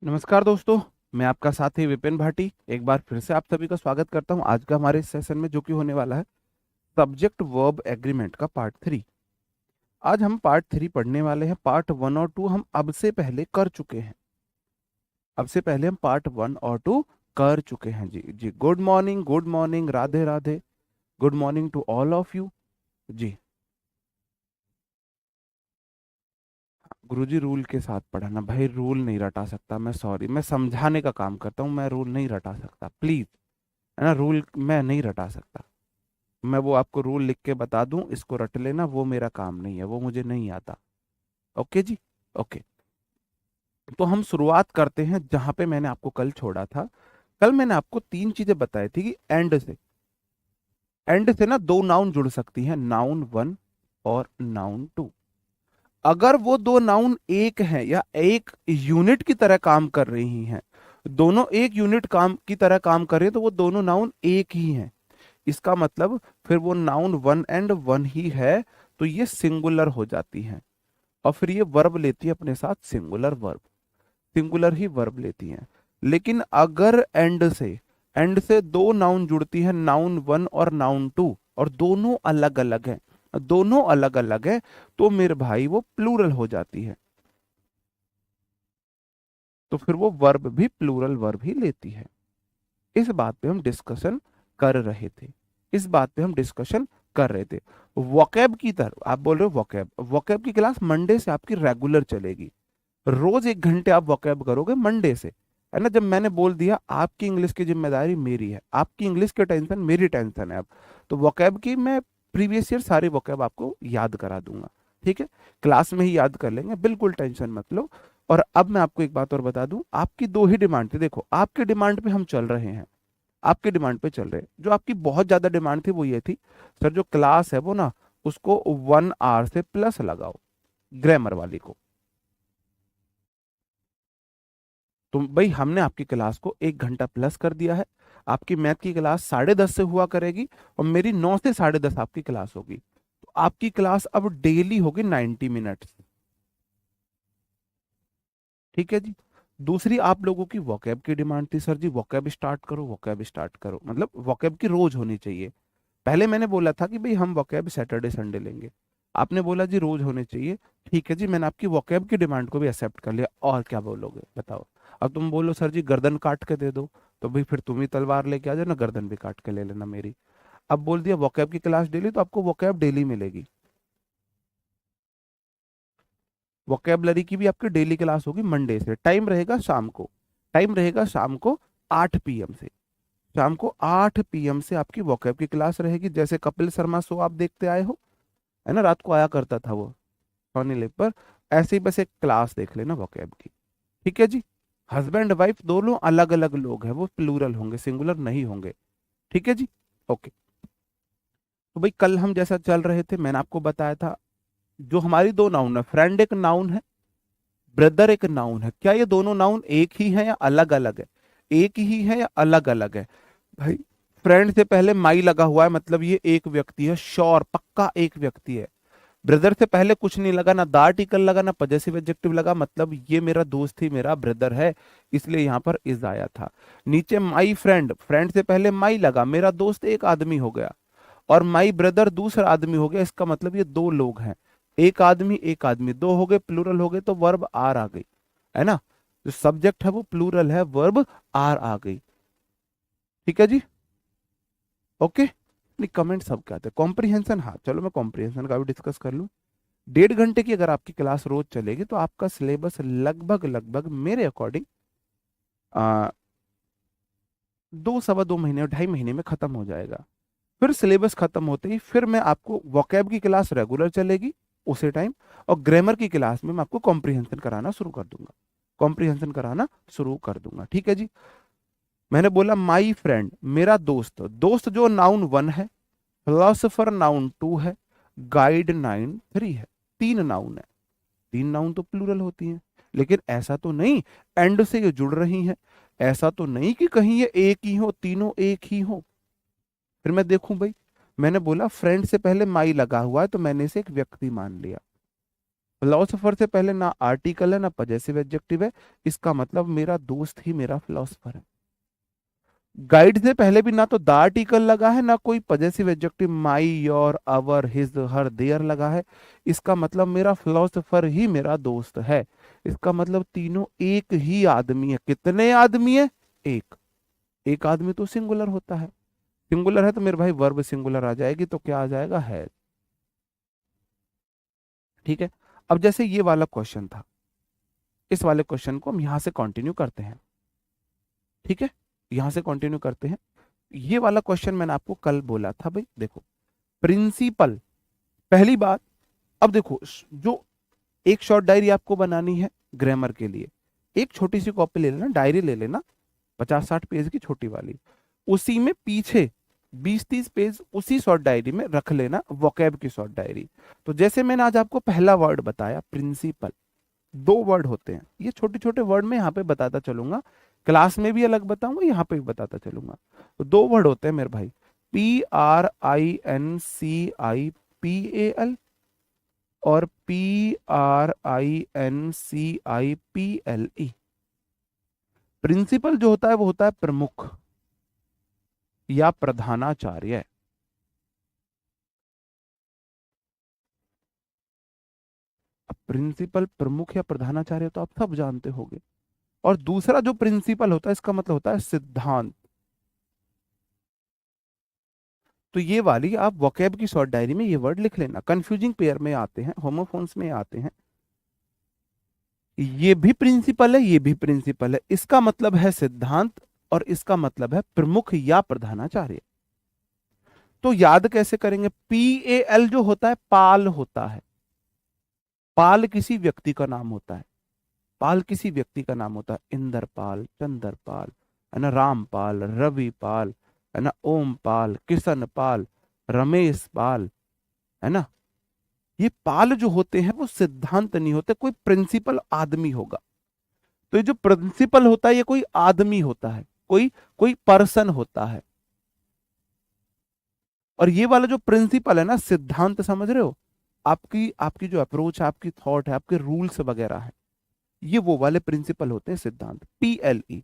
नमस्कार दोस्तों। मैं आपका साथी विपिन भाटी एक बार फिर से आप सभी का स्वागत करता हूं आज का हमारे इस सेशन में, जो कि होने वाला है सब्जेक्ट वर्ब एग्रीमेंट का पार्ट 3। आज हम पार्ट 3 पढ़ने वाले हैं। पार्ट 1 और 2 हम अब से पहले कर चुके हैं। अब से पहले हम पार्ट 1 और 2 कर चुके हैं। जी जी, good morning, Radhe Radhe. Good morning to all of you. जी, गुरुजी रूल के साथ पढ़ाना। भाई रूल नहीं रटा सकता मैं, सॉरी, मैं समझाने का काम करता हूँ, मैं रूल नहीं रटा सकता प्लीज। है ना, रूल मैं नहीं रटा सकता। मैं वो आपको रूल लिख के बता दूं, इसको रट लेना, वो मेरा काम नहीं है, वो मुझे नहीं आता। ओके जी, ओके। तो हम शुरुआत करते हैं जहां पे मैंने आपको कल छोड़ा था। कल मैंने आपको तीन चीजें बताई थी कि एंड से ना दो नाउन जुड़ सकती हैं, नाउन वन और नाउन टू। अगर वो दो नाउन एक हैं या एक यूनिट की तरह काम कर रही हैं, दोनों एक यूनिट काम की तरह काम कर रहे हैं, तो वो दोनों नाउन एक ही हैं। इसका मतलब फिर वो नाउन वन एंड वन ही है, तो ये सिंगुलर हो जाती हैं। और फिर ये वर्ब लेती है अपने साथ सिंगुलर वर्ब, सिंगुलर ही वर्ब लेती हैं। लेकिन अगर एंड से दो नाउन जुड़ती हैं, नाउन वन और नाउन टू, और दोनों अलग अलग हैं, दोनों अलग अलग है, तो मेरे भाई वो प्लूरल हो जाती है। तो फिर वो वर्ब भी प्लूरल वर्ब ही लेती है। इस बात पे हम डिस्कशन कर रहे थे, इस बात पे हम डिस्कशन कर रहे थे। वोकैब की तरफ आप बोल रहे हो, वोकैब वोकैब की क्लास मंडे से आपकी रेगुलर चलेगी। रोज 1 घंटे आप वोकैब करोगे मंडे से। है ना, जब मैंने बोल दिया आपकी इंग्लिश की जिम्मेदारी मेरी है, आपकी इंग्लिश की टेंशन मेरी टेंशन है अब। तो वोकैब की मैं प्रीवियस ईयर सारे वोकैब आपको याद करा दूंगा। ठीक है, क्लास में ही याद कर लेंगे, बिल्कुल टेंशन मत लो। और अब मैं आपको एक बात और बता दूं, आपकी दो ही डिमांड थी। देखो, आपकी डिमांड पे हम चल रहे हैं, आपकी डिमांड पे चल रहे हैं। जो आपकी बहुत ज्यादा डिमांड थी वो ये थी, सर जो क्लास है वो ना, उसको 1 आवर से प्लस लगाओ, ग्रामर वाली को। तो भाई हमने आपकी क्लास को 1 घंटा प्लस कर दिया है। आपकी मैथ की क्लास 10:30 से हुआ करेगी, और मेरी 9 से 10:30 आपकी क्लास होगी। तो आपकी क्लास अब डेली होगी 90 मिनट्स। ठीक है जी। दूसरी आप लोगों की वोकैब की डिमांड थी, सर जी वोकैब स्टार्ट करो, वोकैब स्टार्ट करो, मतलब वोकैब की रोज होनी चाहिए। पहले मैंने बोला था कि भाई हम वोकैब सैटरडे संडे लेंगे, आपने बोला जी रोज होने चाहिए। ठीक है जी, मैंने आपकी वोकैब की डिमांड को भी एक्सेप्ट कर लिया। और क्या बोलोगे बताओ? अब तुम बोलो सर जी गर्दन काट के दे दो, तो भाई फिर तुम ही तलवार लेके आ जाओ ना, गर्दन भी काट के ले लेना मेरी। अब बोल दिया वोकैब की क्लास डेली, तो आपको वोकैब डेली मिलेगी। वोकेबलरी की भी आपकी डेली क्लास होगी मंडे से। टाइम रहेगा शाम को, टाइम रहेगा शाम को 8 PM से। शाम को 8 PM से आपकी वोकैब की क्लास रहेगी। जैसे कपिल शर्मा शो आप देखते आए हो, है ना, रात को आया करता था वो सोनी लिव पर, ऐसे ही बस एक क्लास देख लेना वोकैब की। ठीक है जी। हस्बैंड वाइफ दोनों अलग अलग लोग हैं, वो प्लूरल होंगे, सिंगुलर नहीं होंगे। ठीक है जी, ओके। तो भाई कल हम जैसा चल रहे थे, मैंने आपको बताया था, जो हमारी दो नाउन है, फ्रेंड एक नाउन है, ब्रदर एक नाउन है। क्या ये दोनों नाउन एक ही है या अलग अलग है? एक ही है या अलग अलग है? भाई फ्रेंड से पहले माई लगा हुआ है, मतलब ये एक व्यक्ति है, श्योर पक्का एक व्यक्ति है। ब्रदर से पहले कुछ नहीं लगा, ना द आर्टिकल लगा, ना पजेसिव एडजेक्टिव लगा, मतलब ये मेरा दोस्त ही मेरा ब्रदर है, इसलिए यहां पर इज आया था। नीचे माई फ्रेंड, फ्रेंड से पहले माई लगा, मेरा दोस्त एक आदमी हो गया, और माई ब्रदर दूसरा आदमी हो गया, इसका मतलब ये दो लोग हैं। एक आदमी दो हो गए, प्लूरल हो गए, तो वर्ब आर आ गई। है ना, जो सब्जेक्ट है वो प्लूरल है, वर्ब आर आ गई। ठीक है जी, ओके। नहीं, कमेंट सब क्या आते हैं, कॉम्प्रिहेंशन, हाँ चलो मैं कॉम्प्रिहेंशन का भी डिस्कस कर लूँ। 1.5 घंटे की अगर आपकी क्लास रोज चलेगी, तो आपका सिलेबस लगभग लगभग मेरे अकॉर्डिंग 2 सवा 2 महीने और 2.5 महीने में खत्म हो जाएगा। फिर सिलेबस खत्म होते ही फिर मैं आपको वोकैब की क्लास रेगुलर चलेगी उसी टाइम, और ग्रामर की क्लास में मैं आपको कॉम्प्रिहेंशन कराना शुरू कर दूंगा, कॉम्प्रिहेंशन कराना शुरू कर दूंगा। ठीक है जी। मैंने बोला माई फ्रेंड, मेरा दोस्त, दोस्त जो नाउन वन है, फिलोसोफर नाउन टू है, गाइड नाउन थ्री है। तीन नाउन है, तीन नाउन तो प्लूरल होती हैं। लेकिन ऐसा तो नहीं एंड से ये जुड़ रही हैं, ऐसा तो नहीं कि कहीं ये एक ही हो, तीनों एक ही हो। फिर मैं देखूं भाई, मैंने बोला फ्रेंड से पहले माई लगा हुआ है, तो मैंने इसे एक व्यक्ति मान लिया। फिलोसोफर से पहले ना आर्टिकल है ना पजेसिव एडजेक्टिव है, इसका मतलब मेरा दोस्त ही मेरा फिलोसोफर है। गाइड से पहले भी ना तो द आर्टिकल लगा है ना कोई possessive adjective my your our his her their लगा है, इसका मतलब मेरा फिलोसोफर ही मेरा दोस्त है। इसका मतलब तीनों एक ही आदमी है। कितने आदमी है? एक। एक आदमी तो सिंगुलर होता है। सिंगुलर है तो मेरे भाई वर्ब सिंगुलर आ जाएगी, तो क्या आ जाएगा? है। ठीक है। अब जैसे ये वाला क्वेश्चन था, इस वाले क्वेश्चन को हम यहां से कंटिन्यू करते हैं। ठीक है, यहां से कंटिन्यू करते हैं। ये वाला क्वेश्चन मैंने आपको कल बोला था भाई, देखो प्रिंसिपल, पहली बात। अब देखो जो एक शॉर्ट डायरी आपको बनानी है ग्रामर के लिए, एक छोटी सी कॉपी ले लेना, डायरी ले लेना, 50-60 पेज की छोटी वाली, उसी में पीछे 20-30 पेज उसी शॉर्ट डायरी में रख लेना, वोकैब की शॉर्ट डायरी। तो जैसे मैंने आज आपको पहला वर्ड बताया प्रिंसिपल, 2 वर्ड होते हैं, ये छोटे छोटे वर्ड में यहाँ पे बताता चलूंगा, क्लास में भी अलग बताऊंगा, यहाँ पे भी बताता चलूंगा। तो 2 वर्ड होते हैं मेरे भाई, PRINCIPAL और PRINCIPLE। प्रिंसिपल जो होता है वो होता है प्रमुख या प्रधानाचार्य। अब प्रिंसिपल प्रमुख या प्रधानाचार्य तो आप सब जानते होंगे। और दूसरा जो प्रिंसिपल होता है इसका मतलब होता है सिद्धांत। तो ये वाली आप वोकैब की शॉर्ट डायरी में ये वर्ड लिख लेना, कंफ्यूजिंग पेयर में आते हैं, होमोफोन्स में आते हैं। ये भी प्रिंसिपल है, ये भी प्रिंसिपल है, इसका मतलब है सिद्धांत और इसका मतलब है प्रमुख या प्रधानाचार्य। तो याद कैसे करेंगे? PAL जो होता है पाल होता है। पाल किसी व्यक्ति का नाम होता है। पाल किसी व्यक्ति का नाम होता है, इंद्रपाल, चंद्रपाल, है ना, रामपाल, रविपाल, है ना, ओमपाल, किशन पाल, रमेश पाल, है ना। ये पाल जो होते हैं वो सिद्धांत नहीं होते, कोई प्रिंसिपल आदमी होगा। तो ये जो प्रिंसिपल होता है ये कोई आदमी होता है, कोई कोई पर्सन होता है। और ये वाला जो प्रिंसिपल है ना, सिद्धांत, समझ रहे हो? आपकी आपकी जो अप्रोच है, आपकी थॉट है, आपके रूल्स वगैरह है, ये वो वाले प्रिंसिपल होते हैं, सिद्धांत, PLE।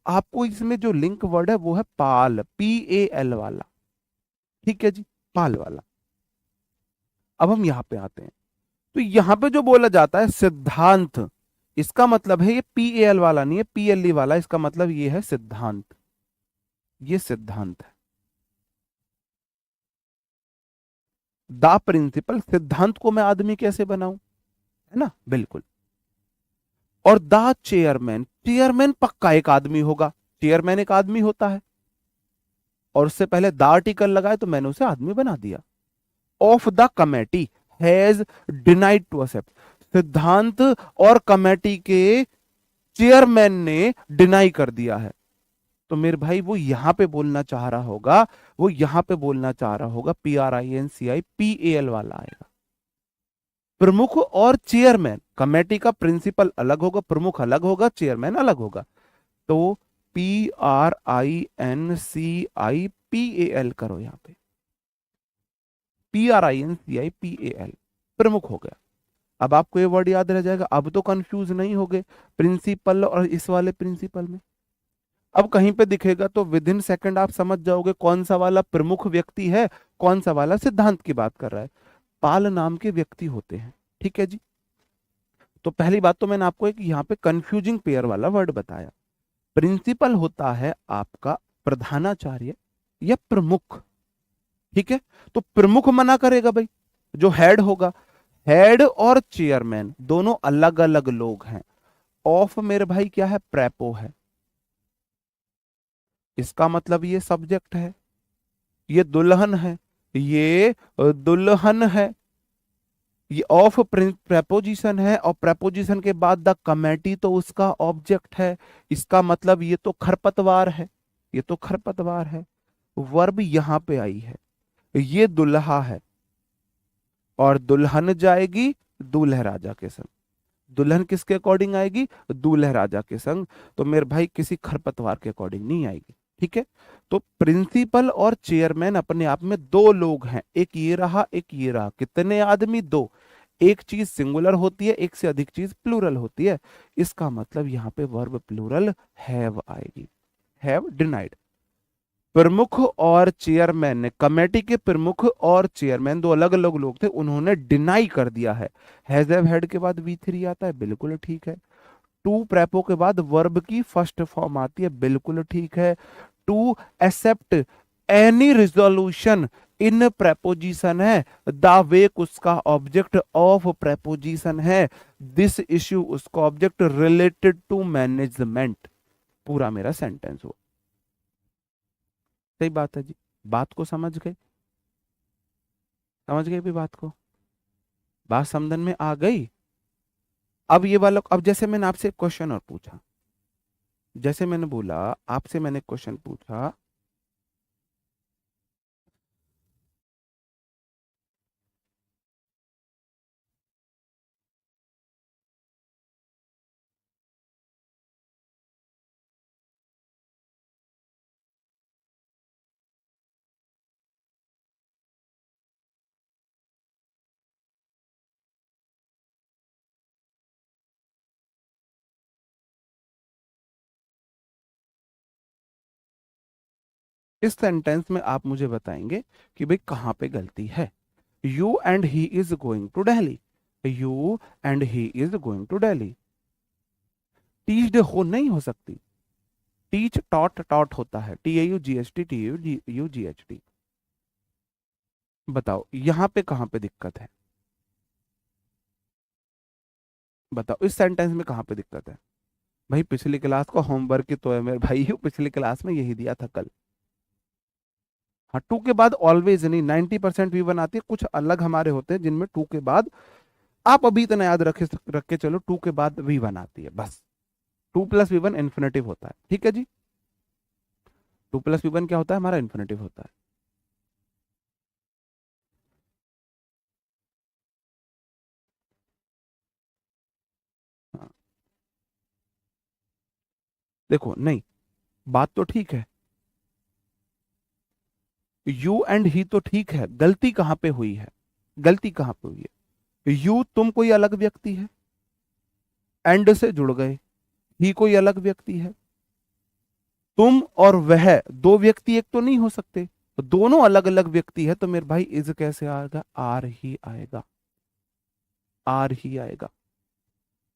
आपको इसमें जो लिंक वर्ड है वो है पाल, PAL वाला। ठीक है जी, पाल वाला। अब हम यहां पे आते हैं। तो यहां पे जो बोला जाता है सिद्धांत, इसका मतलब है ये PAL वाला नहीं है, PLE वाला। इसका मतलब ये है सिद्धांत, ये सिद्धांत है। द प्रिंसिपल, सिद्धांत को मैं आदमी कैसे बनाऊं, है ना, बिल्कुल। और द चेयरमैन, चेयरमैन पक्का एक आदमी होगा, चेयरमैन एक आदमी होता है। और उससे पहले द आर्टिकल लगाए तो मैंने उसे आदमी बना दिया। Of the committee has denied to accept, सिद्धांत और कमेटी के चेयरमैन ने डिनाई कर दिया है। तो मेरे भाई वो यहां पे बोलना चाह रहा होगा, वो यहां पे बोलना चाह रहा होगा, PRINCIPAL वाला आएगा। प्रमुख और चेयरमैन, कमेटी का प्रिंसिपल अलग होगा, प्रमुख अलग होगा, चेयरमैन अलग होगा। तो PRINCIPAL करो यहां पे, PRINCIPAL, प्रमुख हो गया। अब आपको ये वर्ड याद रह जाएगा, अब तो कंफ्यूज नहीं हो गए प्रिंसिपल और इस वाले प्रिंसिपल में। अब कहीं पे दिखेगा तो विद इन सेकंड आप समझ जाओगे कौन सा वाला प्रमुख व्यक्ति है, कौन सा वाला सिद्धांत की बात कर रहा है। पाल नाम के व्यक्ति होते हैं। ठीक है जी। तो पहली बात तो मैंने आपको एक यहाँ पे कंफ्यूजिंग पेयर वाला वर्ड बताया। प्रिंसिपल होता है आपका प्रधानाचार्य या प्रमुख। ठीक है, तो प्रमुख मना करेगा भाई, जो हेड होगा। हेड और चेयरमैन दोनों अलग अलग लोग हैं। ऑफ मेरे भाई क्या है? प्रेपो है। इसका मतलब ये सब्जेक्ट है, ये दुल्हन है, ये दुल्हन है। ये ऑफ प्रेपोजिशन है और प्रेपोजिशन के बाद द कमेटी तो उसका ऑब्जेक्ट है। इसका मतलब ये तो खरपतवार है, ये तो खरपतवार है। वर्ब यहां पे आई है, ये दुल्हा है और दुल्हन जाएगी दूल्हे राजा के संग। दुल्हन किसके अकॉर्डिंग आएगी? दूल्हे राजा के संग। तो मेरे भाई किसी खरपतवार के अकॉर्डिंग नहीं आएगी। ठीक है, तो प्रिंसिपल और चेयरमैन अपने आप में 2 लोग हैं, एक ये रहा एक ये रहा। कितने आदमी? 2। एक चीज सिंगुलर होती है, एक से अधिक चीज प्लूरल होती है। इसका मतलब यहाँ पे वर्ब प्लूरल हैव आएगी। Have denied. प्रमुख और चेयरमैन ने, कमेटी के प्रमुख और चेयरमैन दो अलग अलग लोग थे, उन्होंने डिनाई कर दिया है। हैज हैव हैड के बाद V3 आता है, बिल्कुल ठीक है। टू प्रेपो के बाद वर्ब की फर्स्ट फॉर्म आती है, बिल्कुल ठीक है। To accept any resolution in preposition है। द वेक उसका ऑब्जेक्ट ऑफ प्रेपोजिशन है। दिस इश्यू उसका ऑब्जेक्ट रिलेटेड टू मैनेजमेंट। पूरा मेरा सेंटेंस हुआ। सही बात है जी। बात को समझ गए? समझ गए भी बात को? बात समझन में आ गई? अब ये वाला, अब जैसे मैंने आपसे एक क्वेश्चन और पूछा, जैसे मैंने बोला आपसे, मैंने क्वेश्चन पूछा, इस सेंटेंस में आप मुझे बताएंगे कि भाई कहां पे गलती है। You and he is going to Delhi. You and he is going to Delhi. Teached हो नहीं हो सकती। टीच टॉट टॉट होता है, TAUGHT TAUGHT। बताओ यहां पे कहां पे दिक्कत है? बताओ इस सेंटेंस में कहां पे दिक्कत है? भाई पिछली क्लास का होमवर्क ही तो है मेरे भाई, पिछली क्लास में यही दिया था कल। हाँ, टू के बाद ऑलवेज नहीं, 90% V1 आती है। कुछ अलग हमारे होते हैं जिनमें टू के बाद, आप अभी इतना याद रख के चलो, टू के बाद V1 आती है बस। 2+V1 इन्फिनेटिव होता है, ठीक है जी। 2+V1 क्या होता है? हमारा इन्फिनेटिव होता है। हाँ, देखो नहीं, बात तो ठीक है। यू एंड ही तो ठीक है, गलती कहां पे हुई है? गलती कहां पे हुई है? यू तुम कोई अलग व्यक्ति है, एंड से जुड़ गए। ही कोई अलग व्यक्ति है। तुम और वह दो व्यक्ति एक तो नहीं हो सकते, तो दोनों अलग अलग व्यक्ति है, तो मेरे भाई इज कैसे आएगा? आर ही आएगा। आर ही आएगा।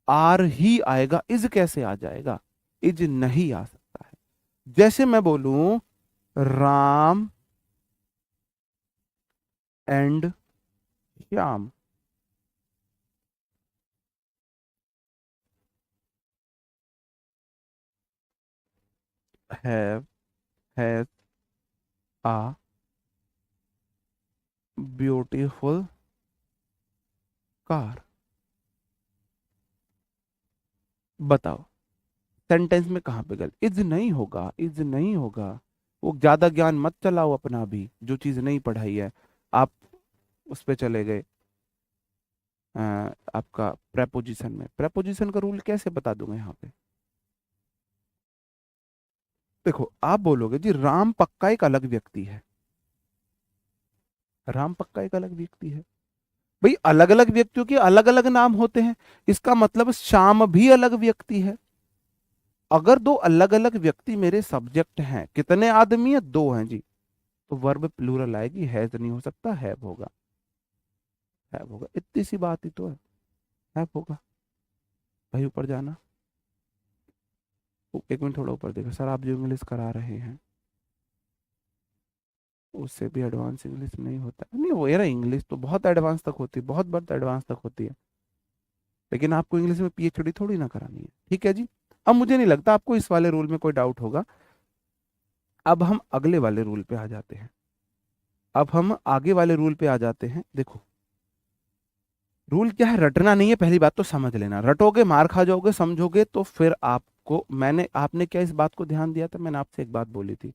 आर ही आएगा, इज कैसे आ जाएगा? इज नहीं आ सकता है। जैसे मैं बोलूं Ram and Shyam. Have has a beautiful car. बताओ सेंटेंस में कहां पे गलत? इज नहीं होगा, इज नहीं होगा। वो ज्यादा ज्ञान मत चलाओ अपना भी, जो चीज नहीं पढ़ाई है। आप उस पे चले गए, अ, आपका प्रेपोजिशन में। प्रेपोजिशन का रूल कैसे बता दूंगा यहाँ पे? देखो आप बोलोगे जी राम पक्का एक अलग व्यक्ति है। राम पक्का एक अलग व्यक्ति है। भाई अलग अलग व्यक्तियों के अलग अलग नाम होते हैं, इसका मतलब श्याम भी अलग व्यक्ति है। अगर दो अलग अलग व्यक्ति मेरे सब्जेक्ट हैं, कितने आदमी है? दो हैं जी। तो वर्ब प्लूरल आएगी, हैज नहीं हो सकता, हैव होगा। हैव होगा, इतनी सी बात ही तो है। हैव होगा। भाई ऊपर जाना। एक मिनट थोड़ा ऊपर देखो सर, आप जो इंग्लिश करा रहे हैं उससे भी एडवांस इंग्लिश नहीं होता नहीं। वो यार इंग्लिश तो बहुत एडवांस तक होती है, बहुत बहुत एडवांस तक होती है, लेकिन आपको इंग्लिश में PhD थोड़ी ना करानी है, ठीक है जी। अब मुझे नहीं लगता आपको इस वाले रूल में कोई डाउट होगा। अब हम अगले वाले रूल पे आ जाते हैं। अब हम आगे वाले रूल पे आ जाते हैं। देखो रूल क्या है, रटना नहीं है, पहली बात तो समझ लेना। रटोगे मार खा जाओगे, समझोगे तो फिर आपको, मैंने, आपने क्या इस बात को ध्यान दिया था? मैंने आपसे एक बात बोली थी,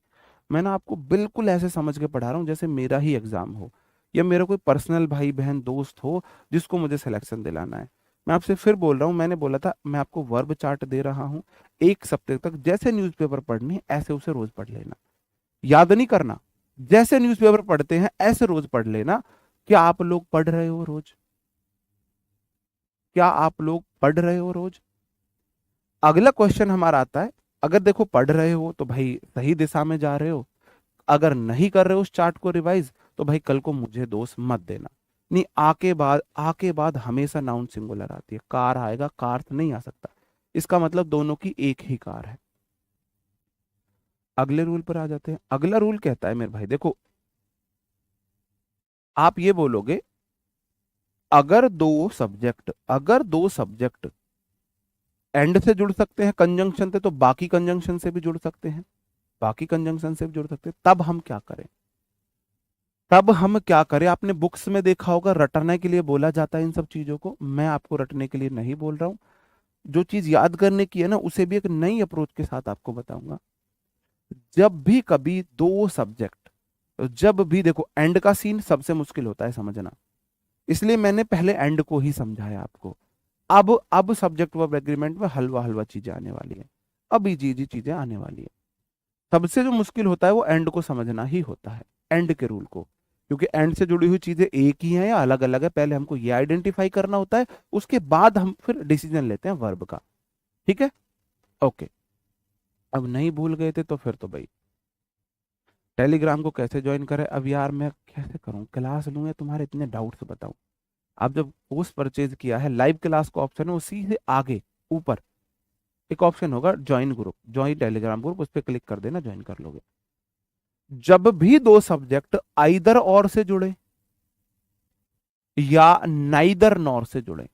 मैंने आपको बिल्कुल ऐसे समझ के पढ़ा रहा हूँ जैसे मेरा ही एग्जाम हो, या मेरा कोई पर्सनल भाई बहन दोस्त हो जिसको मुझे सिलेक्शन दिलाना है। मैं आपसे फिर बोल रहा हूँ, मैंने बोला था मैं आपको वर्ब चार्ट दे रहा हूँ, एक सप्ताह तक जैसे न्यूज़पेपर पढ़नी है ऐसे उसे रोज पढ़ लेना। याद नहीं करना, जैसे न्यूज़पेपर पढ़ते हैं ऐसे रोज पढ़ लेना। क्या आप लोग पढ़ रहे हो रोज? क्या आप लोग पढ़ रहे हो रोज? अगला क्वेश्चन हमारा आता है, अगर देखो पढ़ रहे हो तो भाई सही दिशा में जा रहे हो, अगर नहीं कर रहे हो उस चार्ट को रिवाइज तो भाई कल को मुझे दोष मत देना। नहीं, आके बाद हमेशा नाउन सिंगुलर आती है, कार आएगा, कार नहीं आ सकता, इसका मतलब दोनों की एक ही कार है। अगले रूल पर आ जाते हैं। अगला रूल कहता है मेरे भाई देखो, आप ये बोलोगे अगर दो सब्जेक्ट एंड से जुड़ सकते हैं कंजंक्शन से, तो बाकी कंजंक्शन से भी जुड़ सकते हैं, बाकी कंजंक्शन से भी जुड़ सकते हैं। तब हम क्या करें, आपने बुक्स में देखा होगा रटने के लिए बोला जाता है इन सब चीजों को, मैं आपको रटने के लिए नहीं बोल रहा हूं। जो चीज याद करने की है ना, उसे भी एक नई अप्रोच के साथ आपको बताऊंगा। जब भी कभी दो सब्जेक्ट, जब भी देखो एंड का सीन सबसे मुश्किल होता है समझना, इसलिए मैंने पहले एंड को ही समझाया आपको। अब सब्जेक्ट वर्ब एग्रीमेंट में हलवा हलवा चीजें आने वाली है, अब इजी इजी चीजें आने वाली है। सबसे जो मुश्किल होता है वो एंड को समझना ही होता है, एंड के रूल को, क्योंकि एंड से जुड़ी हुई चीजें एक ही हैं या अलग अलग है, पहले हमको ये आइडेंटिफाई करना होता है, उसके बाद हम फिर डिसीजन लेते हैं वर्ब का। ठीक है, ओके। अब नहीं भूल गए थे तो फिर तो भाई टेलीग्राम को कैसे ज्वाइन करें, अब यार मैं कैसे करूं, क्लास लूं या तुम्हारे इतने डाउट्स बताऊं। आप जब कोर्स परचेज किया है, लाइव क्लास का ऑप्शन है, उसी से आगे ऊपर एक ऑप्शन होगा join group, join Telegram group, उस पर क्लिक कर देना, ज्वाइन कर लोगे। जब भी दो सब्जेक्ट आइदर और से जुड़े या नाइदर नॉर से जुड़े,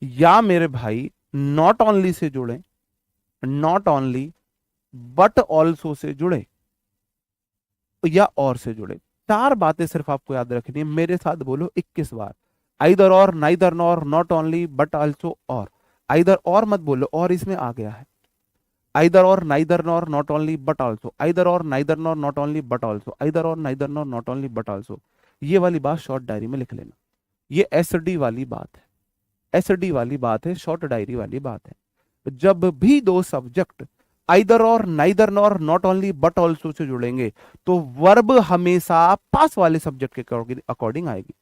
या मेरे भाई नॉट ओनली से जुड़े, नॉट ओनली बट ऑल्सो से जुड़े, या और से जुड़े, चार बातें सिर्फ आपको याद रखनी है। मेरे साथ बोलो 21 बार, आइदर और, neither nor, not only but also और। आइदर और मत बोलो, और इसमें आ गया है, आइदर और, neither nor, not only but also, either और, neither nor, not only but also, either और, neither nor, not only but also. ये वाली बात शॉर्ट डायरी में लिख लेना, ये एसडी वाली बात है, एसडी वाली बात है, शॉर्ट डायरी वाली बात है। जब भी दो सब्जेक्ट आइदर और, neither nor, not only but also से जुड़ेंगे, तो वर्ब हमेशा पास वाले सब्जेक्ट के अकॉर्डिंग आएगी।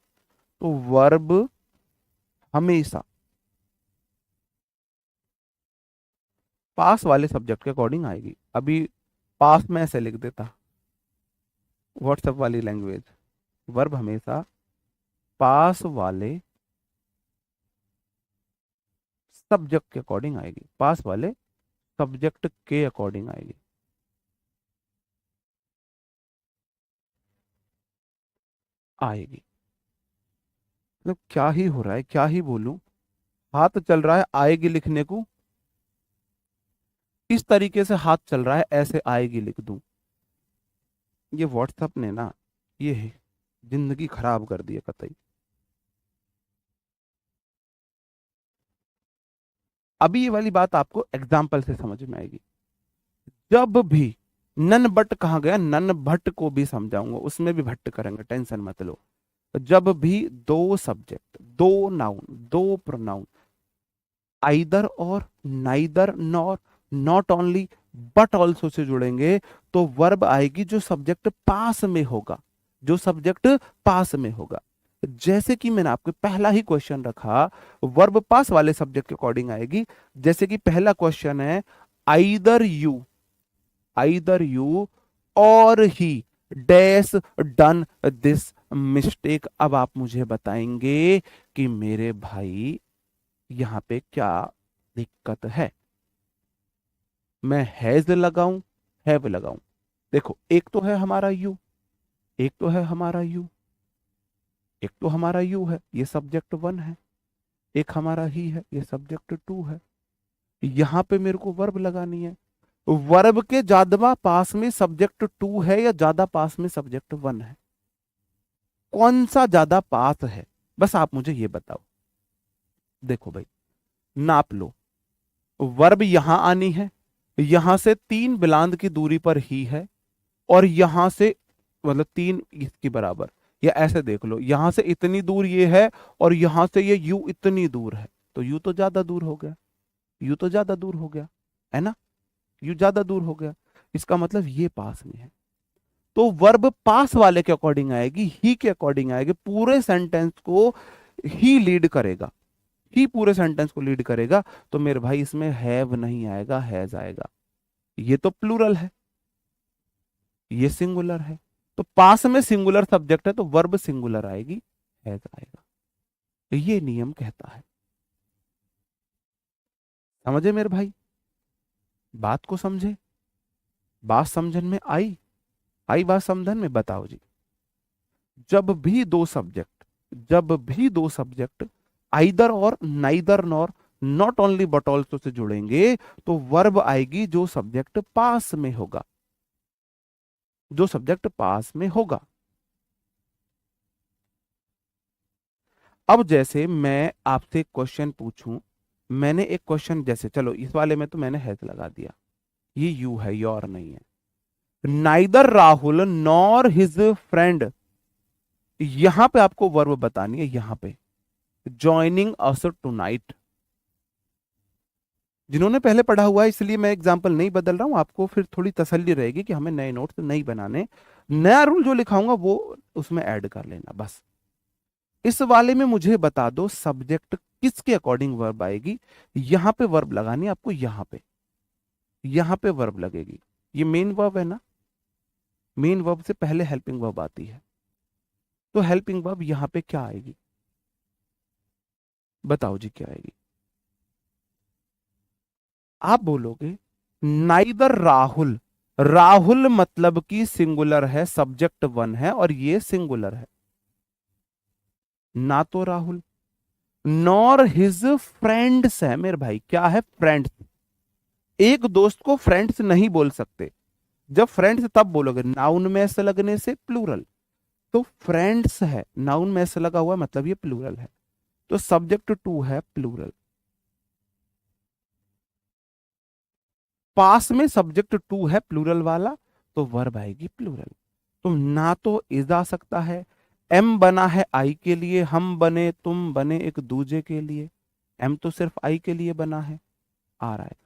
तो वर्ब हमेशा पास वाले सब्जेक्ट के अकॉर्डिंग आएगी। अभी पास में ऐसे लिख देता, व्हाट्सएप वाली लैंग्वेज, वर्ब हमेशा पास वाले सब्जेक्ट के अकॉर्डिंग आएगी, पास वाले सब्जेक्ट के अकॉर्डिंग आएगी। आएगी मतलब क्या ही हो रहा है, क्या ही बोलूं, हाथ चल रहा है आएगी लिखने को, इस तरीके से हाथ चल रहा है, ऐसे आएगी लिख दूं। ये व्हाट्सएप ने ना, ये जिंदगी खराब कर दी है कतई। अभी ये वाली बात आपको एग्जाम्पल से समझ में आएगी। जब भी नन बट कहा गया, नन भट्ट को भी समझाऊंगा, उसमें भी भट्ट करेंगे, टेंशन मत लो। जब भी दो सब्जेक्ट, दो नाउन, दो प्रोनाउन आइदर और, neither nor, not only but also से जुड़ेंगे, तो वर्ब आएगी जो सब्जेक्ट पास में होगा, जो सब्जेक्ट पास में होगा। जैसे कि मैंने आपको पहला ही क्वेश्चन रखा, वर्ब पास वाले सब्जेक्ट के अकॉर्डिंग आएगी। जैसे कि पहला क्वेश्चन है, आइदर यू, आइदर यू और ही डैश डन दिस मिस्टेक। अब आप मुझे बताएंगे कि मेरे भाई यहां पे क्या दिक्कत है, मैं हैज लगाऊं, हैव लगाऊं। देखो एक तो है हमारा यू, एक तो है हमारा यू, एक तो हमारा यू है, ये सब्जेक्ट वन है, एक हमारा ही है, ये सब्जेक्ट टू है। यहां पे मेरे को वर्ब लगानी है, वर्ब के ज्यादा पास में सब्जेक्ट टू है या ज्यादा पास में सब्जेक्ट वन है, कौन सा ज्यादा पास है, बस आप मुझे ये बताओ। देखो भाई नाप लो, वर्ब यहां आनी है, यहां से तीन बिलांद की दूरी पर ही है, और यहां से मतलब तीन इसकी बराबर, या ऐसे देख लो, यहां से इतनी दूर ये है और यहां से ये यू इतनी दूर है, तो यू तो ज्यादा दूर हो गया, यू तो ज्यादा दूर हो गया, है ना, यू ज्यादा दूर हो गया, इसका मतलब ये पास में है। तो वर्ब पास वाले के अकॉर्डिंग आएगी, ही के अकॉर्डिंग आएगी, पूरे सेंटेंस को ही लीड करेगा। ही पूरे सेंटेंस को लीड करेगा, तो मेरे भाई इसमें हैव नहीं आएगा, हैज आएगा। ये तो प्लूरल है, ये सिंगुलर है, तो पास में सिंगुलर सब्जेक्ट है तो वर्ब सिंगुलर आएगी, हैज आएगा। ये नियम कहता है। समझे मेरे भाई? बात को समझे? बात समझन में आई? आई बात समझन में? बताओ जी। जब भी दो सब्जेक्ट आइदर और, neither nor, not only but also से जुड़ेंगे, तो वर्ब आएगी जो सब्जेक्ट पास में होगा, जो सब्जेक्ट पास में होगा। अब जैसे मैं आपसे एक क्वेश्चन पूछूं, मैंने एक क्वेश्चन, जैसे चलो इस वाले में तो मैंने हैज लगा दिया, ये यू है, योर नहीं है। Neither Rahul nor his friend, यहां पे आपको वर्ब बतानी है, यहां पे ज्वाइनिंग अस टुनाइट। जिन्होंने पहले पढ़ा हुआ है इसलिए मैं एग्जांपल नहीं बदल रहा हूं, आपको फिर थोड़ी तसल्ली रहेगी कि हमें नए नोट्स नहीं बनाने, नया रूल जो लिखाऊंगा वो उसमें ऐड कर लेना बस। इस वाले में मुझे बता दो सब्जेक्ट किसके अकॉर्डिंग वर्ब आएगी। यहां पे वर्ब लगानी है आपको, यहां पे वर्ब लगेगी। ये मेन वर्ब है ना, मेन वर्ब से पहले हेल्पिंग वर्ब आती है, तो हेल्पिंग वर्ब यहां पे क्या आएगी? बताओ जी क्या आएगी? आप बोलोगे नाइदर राहुल, राहुल मतलब कि सिंगुलर है, सब्जेक्ट वन है और ये सिंगुलर है, ना तो राहुल, नॉर हिज फ्रेंड्स है मेरे भाई। क्या है? फ्रेंड्स। एक दोस्त को फ्रेंड्स नहीं बोल सकते, जब फ्रेंड्स तब बोलोगे नाउन में ऐसे लगने से प्लूरल, तो फ्रेंड्स है, नाउन में ऐसे लगा हुआ मतलब ये प्लूरल है, तो सब्जेक्ट टू है प्लूरल। पास में सब्जेक्ट टू है प्लूरल वाला, तो वर्ब आएगी प्लूरल। तो ना तो इज आ सकता है, एम बना है आई के लिए, हम बने, तुम बने एक दूजे के लिए, एम तो सिर्फ आई के लिए बना है, आ रहा है।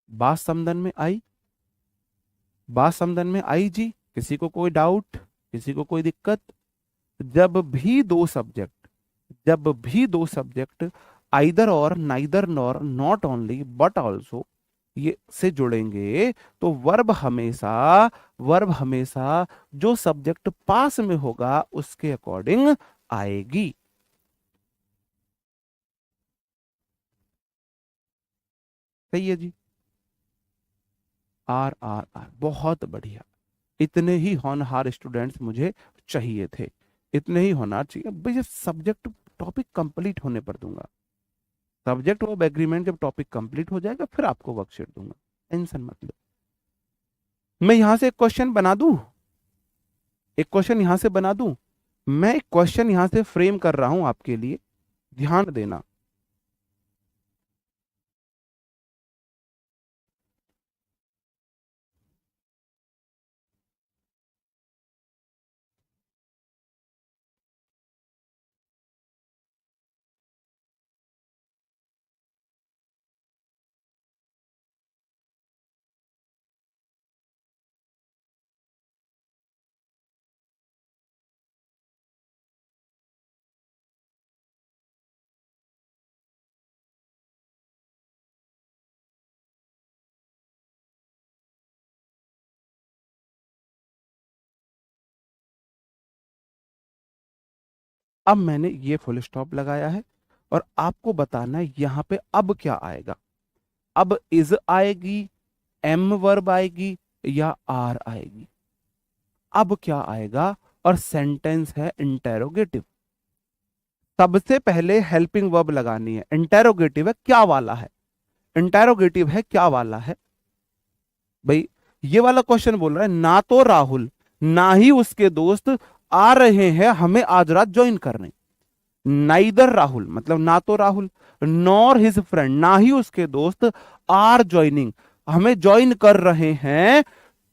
बात समझन में आई? बात समझन में आई जी? किसी को कोई डाउट, किसी को कोई दिक्कत? जब भी दो सब्जेक्ट, जब भी दो सब्जेक्ट आइदर और, neither nor, not only but also ये से जुड़ेंगे, तो वर्ब हमेशा जो सब्जेक्ट पास में होगा उसके अकॉर्डिंग आएगी। सही है जी? आर आर आर, बहुत बढ़िया। इतने ही होनहार स्टूडेंट्स मुझे चाहिए थे, इतने ही होना चाहिए भैया। सब्जेक्ट टॉपिक कंप्लीट होने पर दूंगा, सब्जेक्ट ऑफ एग्रीमेंट जब टॉपिक कंप्लीट हो जाएगा फिर आपको वर्कशीट दूंगा, टेंशन मत लो। मैं यहां से एक क्वेश्चन बना दूं, एक क्वेश्चन यहां से बना दूं, मैं एक क्वेश्चन यहां से फ्रेम कर रहा हूं आपके लिए, ध्यान देना। अब मैंने ये फुल स्टॉप लगाया है और आपको बताना है यहां पे अब क्या आएगा। अब इज आएगी, एम वर्ब आएगी या आर आएगी? अब क्या आएगा? और सेंटेंस है इंटेरोगेटिव, सबसे पहले हेल्पिंग वर्ब लगानी है। इंटेरोगेटिव है क्या वाला है? इंटेरोगेटिव है क्या वाला है भाई? ये वाला क्वेश्चन बोल रहा है ना तो राहुल ना ही उसके दोस्त आ रहे हैं हमें आज रात ज्वाइन करने। नाइदर राहुल मतलब ना तो राहुल, नॉर हिज फ्रेंड ना ही उसके दोस्त, आर ज्वाइनिंग हमें ज्वाइन कर रहे हैं,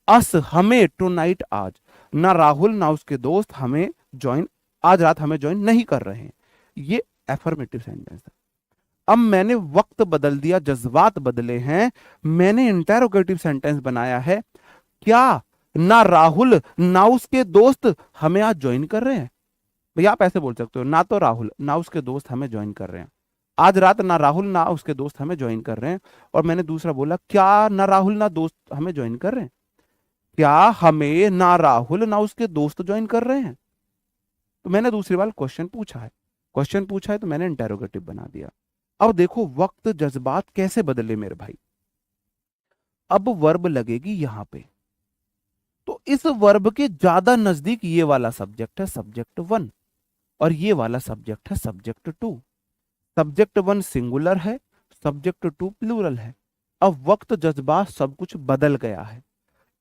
अस हमें टू नाइट आज, ना राहुल ना उसके दोस्त हमें ज्वाइन, आज रात हमें ज्वाइन नहीं कर रहे हैं। ये एफर्मेटिव सेंटेंस है। अब मैंने वक्त बदल दिया, जज्बात बदले हैं, मैंने इंटेरोगेटिव सेंटेंस बनाया है। क्या ना राहुल ना उसके दोस्त हमें आज ज्वाइन कर रहे हैं? भैया आप ऐसे बोल सकते हो, ना तो राहुल ना उसके दोस्त हमें ज्वाइन कर रहे हैं आज रात, ना राहुल ना उसके दोस्त हमें ज्वाइन कर रहे हैं। और मैंने दूसरा बोला, क्या ना राहुल ना दोस्त हमें ज्वाइन कर रहे हैं? क्या हमें ना राहुल ना उसके दोस्त ज्वाइन कर रहे हैं? तो मैंने दूसरी बार क्वेश्चन पूछा है, क्वेश्चन पूछा है तो मैंने इंटेरोगेटिव बना दिया। अब देखो वक्त जज्बात कैसे बदले मेरे भाई। अब वर्ब लगेगी यहां पे, तो इस वर्ब के ज्यादा नजदीक ये वाला सब्जेक्ट है सब्जेक्ट वन, और ये वाला सब्जेक्ट है subject two. Subject one singular है, सब्जेक्ट टू प्लूरल है। अब वक्त जज्बात सब कुछ बदल गया है।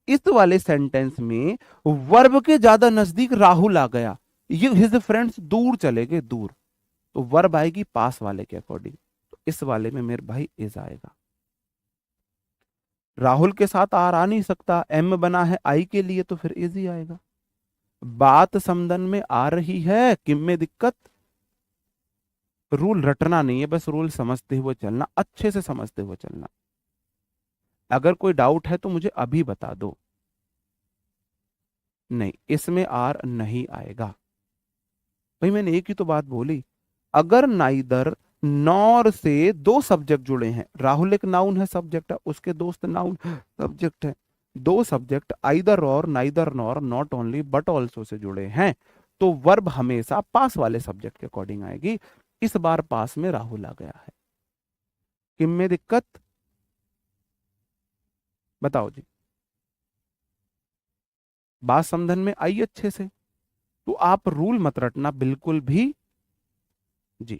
इस वाले सेंटेंस में वर्ब के ज्यादा नजदीक राहुल आ गया, ये हिज फ्रेंड्स दूर चले गए दूर, तो वर्ब आएगी पास वाले के अकॉर्डिंग। तो इस वाले में मेरे भाई इज आएगा। राहुल के साथ आर आ नहीं सकता, एम बना है आई के लिए, तो फिर इज ही आएगा। बात समदन में आ रही है, किम में दिक्कत? रूल रटना नहीं है, बस रूल समझते हुए चलना, अच्छे से समझते हुए चलना। अगर कोई डाउट है तो मुझे अभी बता दो। नहीं, इसमें आर नहीं आएगा। भाई मैंने एक ही तो बात बोली, अगर नाइदर नॉर से दो सब्जेक्ट जुड़े हैं, राहुल एक नाउन है सब्जेक्ट है, उसके दोस्त नाउन सब्जेक्ट है, दो सब्जेक्ट आइदर और neither nor not only but also से जुड़े हैं, तो वर्ब हमेशा पास वाले सब्जेक्ट के अकॉर्डिंग आएगी। इस बार पास में राहुल आ गया है, किम में दिक्कत? बताओ जी। बात समझन में आई अच्छे से? तो आप रूल मत रटना बिल्कुल भी। जी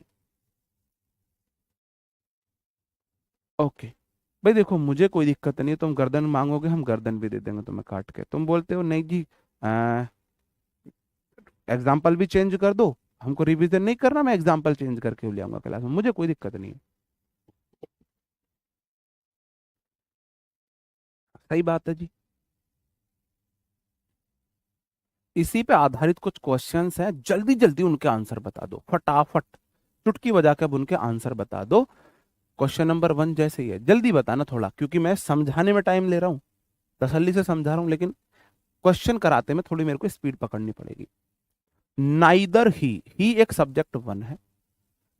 ओके। भाई देखो मुझे कोई दिक्कत नहीं है, तुम गर्दन मांगोगे हम गर्दन भी दे देंगे तुम्हें काट के। तुम बोलते हो नहीं जी, एग्जाम्पल भी चेंज कर दो, हमको रिवीजन नहीं करना, मैं एग्जाम्पल चेंज करके ले आऊंगा क्लास में, मुझे कोई दिक्कत नहीं है। सही बात है जी। इसी पे आधारित कुछ क्वेश्चंस हैं, जल्दी जल्दी उनके आंसर बता दो फटाफट, चुटकी बजा के अब उनके आंसर बता दो। क्वेश्चन नंबर वन जैसे ही है, जल्दी बताना थोड़ा, क्योंकि मैं समझाने में टाइम ले रहा हूँ, तसल्ली से समझा रहा हूँ, लेकिन क्वेश्चन कराते में थोड़ी मेरे को स्पीड पकड़नी पड़ेगी। नाइदर ही एक सब्जेक्ट वन है,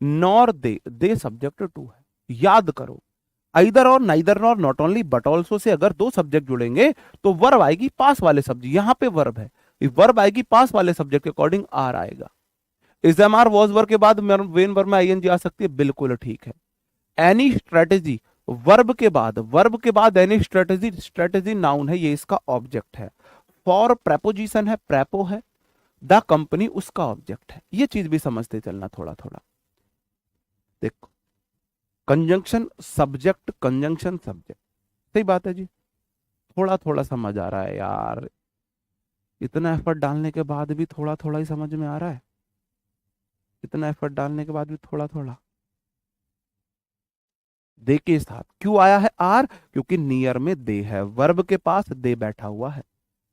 नॉर दे सब्जेक्ट टू है। याद करो, आइदर और neither nor not only but also से अगर दो सब्जेक्ट जुड़ेंगे तो वर्ब आएगी पास वाले सब्जेक्ट, यहां पे वर्ब है, वर्ब आएगी पास वाले सब्जेक्ट के अकॉर्डिंग आर आएगा। Is am are was verb के बाद वेन वर्ब में आईएनजी आ सकती है, बिल्कुल ठीक है। एनी स्ट्रेटेजी, वर्ब के बाद एनी स्ट्रेटेजी, स्ट्रेटेजी नाउन है, ये इसका ऑब्जेक्ट है। फॉर प्रेपोजिशन है, प्रेपो है, द कंपनी उसका ऑब्जेक्ट है। ये चीज भी समझते चलना थोड़ा थोड़ा। देखो कंजंक्शन सब्जेक्ट, कंजंक्शन सब्जेक्ट, सही बात है जी। थोड़ा थोड़ा समझ आ रहा है यार, इतना एफर्ट डालने के बाद भी थोड़ा थोड़ा ही समझ में आ रहा है, इतना एफर्ट डालने के बाद भी थोड़ा थोड़ा। दे के साथ क्यों आया है आर? क्योंकि नियर में दे है, वर्ब के पास दे बैठा हुआ है,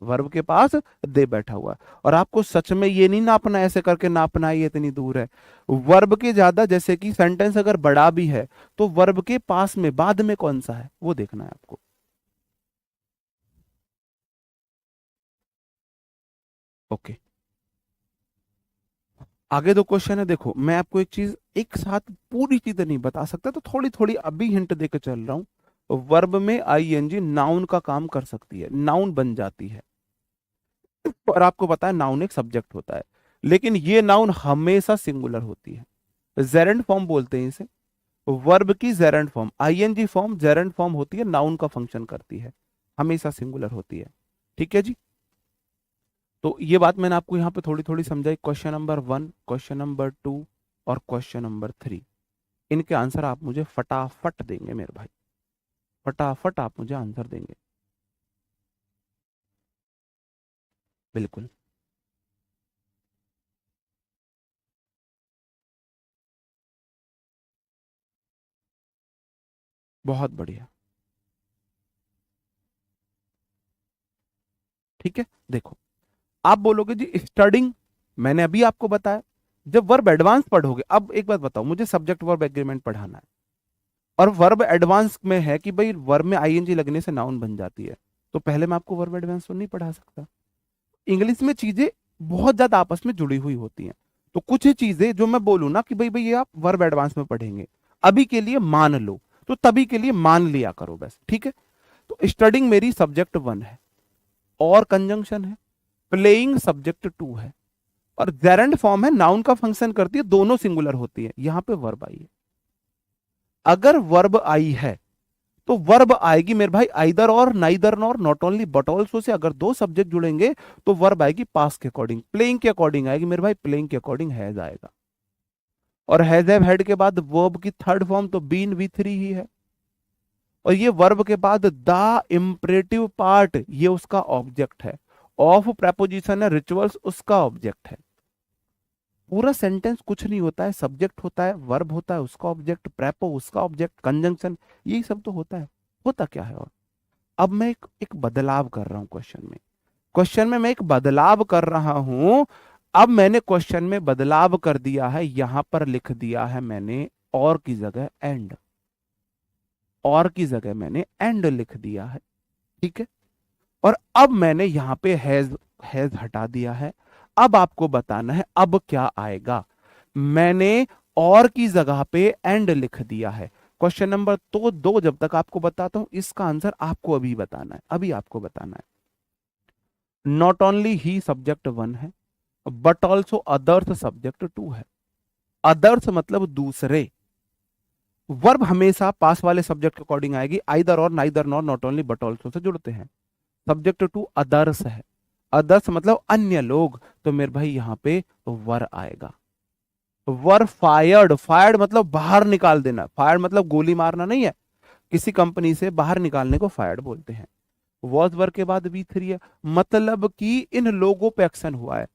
वर्ब के पास दे बैठा हुआ है। और आपको सच में ये नहीं नापना, ऐसे करके नापना है ये इतनी दूर है, वर्ब के ज्यादा, जैसे कि सेंटेंस अगर बड़ा भी है तो वर्ब के पास में बाद में कौन सा है वो देखना है आपको। ओके, आगे दो क्वेश्चन है। देखो मैं आपको एक चीज एक साथ पूरी चीजें नहीं बता सकता, तो थोड़ी थोड़ी अभी हिंट देकर चल रहा हूं। वर्ब में आईएनजी नाउन का काम कर सकती है, नाउन बन जाती है, और आपको पता है नाउन एक सब्जेक्ट होता है, लेकिन ये नाउन हमेशा सिंगुलर होती है, जेरेंट फॉर्म बोलते हैं इसे। वर्ब की gerund form, ING form gerund form होती है, नाउन का फंक्शन करती है, हमेशा सिंगुलर होती है। ठीक है जी। तो ये बात मैंने आपको यहाँ पे थोड़ी थोड़ी समझाई। Question number one, question number two और क्वेश्चन नंबर थ्री, इनके आंसर आप मुझे फटाफट देंगे मेरे भाई, फटाफट आप मुझे आंसर देंगे। बिल्कुल, बहुत बढ़िया। ठीक है, देखो आप बोलोगे जी स्टडिंग, मैंने अभी आपको बताया, जब वर्ब एडवांस पढ़ोगे, अब एक बात बताओ, मुझे सब्जेक्ट वर्ब एग्रीमेंट पढ़ाना है, और वर्ब एडवांस में है कि भाई वर्ब में आईएनजी लगने से नाउन बन जाती है, तो पहले मैं आपको वर्ब एडवांस तो नहीं पढ़ा सकता। इंग्लिश में चीजें बहुत ज्यादा आपस में जुड़ी हुई होती हैं, तो कुछ चीजें जो मैं बोलूं ना कि भाई भाई ये आप वर्ब एडवांस में पढ़ेंगे, अभी के लिए मान लो, तो तभी के लिए मान लिया करो बस, ठीक है। तो स्टडिंग मेरी सब्जेक्ट 1 है, और कंजंक्शन है, प्लेइंग सब्जेक्ट 2 है, और जेरंड फॉर्म है, नाउन का फंक्शन करती है, दोनों सिंगुलर होती है, यहां पे वर्ब आई है। अगर वर्ब आई है तो वर्ब आएगी मेरे भाई आइदर और, neither nor, not only but also से। अगर दो सब्जेक्ट जुड़ेंगे तो वर्ब आएगी पास्ट के अकॉर्डिंग, प्लेइंग के अकॉर्डिंग आएगी मेरे भाई, प्लेइंग के अकॉर्डिंग हैज आएगा। और हैज हैव हैड के बाद वर्ब की थर्ड फॉर्म तो बीन V3 ही है। और ये वर्ब के बाद द इंपरेटिव पार्ट ये उसका ऑब्जेक्ट है, ऑफ प्रेपोजिशन है, रिचुअल्स उसका ऑब्जेक्ट है। पूरा सेंटेंस कुछ नहीं होता है, सब्जेक्ट होता है, वर्ब होता है उसका ऑब्जेक्ट, प्रेपो उसका ऑब्जेक्ट, कंजंक्शन, यही सब तो होता है। होता क्या है? और अब मैं एक बदलाव कर रहा हूं क्वेश्चन में, क्वेश्चन में मैं एक बदलाव कर रहा हूं। अब मैंने क्वेश्चन में बदलाव कर दिया है, यहां पर लिख दिया है मैंने और की जगह एंड, और की जगह मैंने एंड लिख दिया है, ठीक है। और अब मैंने यहां पे हैज हटा दिया है। अब आपको बताना है अब क्या आएगा। मैंने और की जगह पे एंड लिख दिया है। क्वेश्चन नंबर तो 2 जब तक आपको बताता हूं, इसका आंसर आपको अभी बताना है, अभी आपको बताना है। नॉट ओनली ही सब्जेक्ट 1 है, बट ऑल्सो अदर्स सब्जेक्ट 2 है। अदर्स मतलब दूसरे। वर्ब हमेशा पास वाले सब्जेक्ट के अकॉर्डिंग आएगी, आइदर और, neither nor, not only but also से जुड़ते हैं। सब्जेक्ट 2 अदर्स है, अदर्स मतलब अन्य लोग, तो मेरे भाई यहां पे वर आएगा। वर फायर्ड, फायर्ड मतलब बाहर निकाल देना, फायर्ड मतलब गोली मारना नहीं है, किसी कंपनी से बाहर निकालने को फायर्ड बोलते हैं। वॉज वर के बाद V3 है, मतलब कि इन लोगों पे एक्शन हुआ है,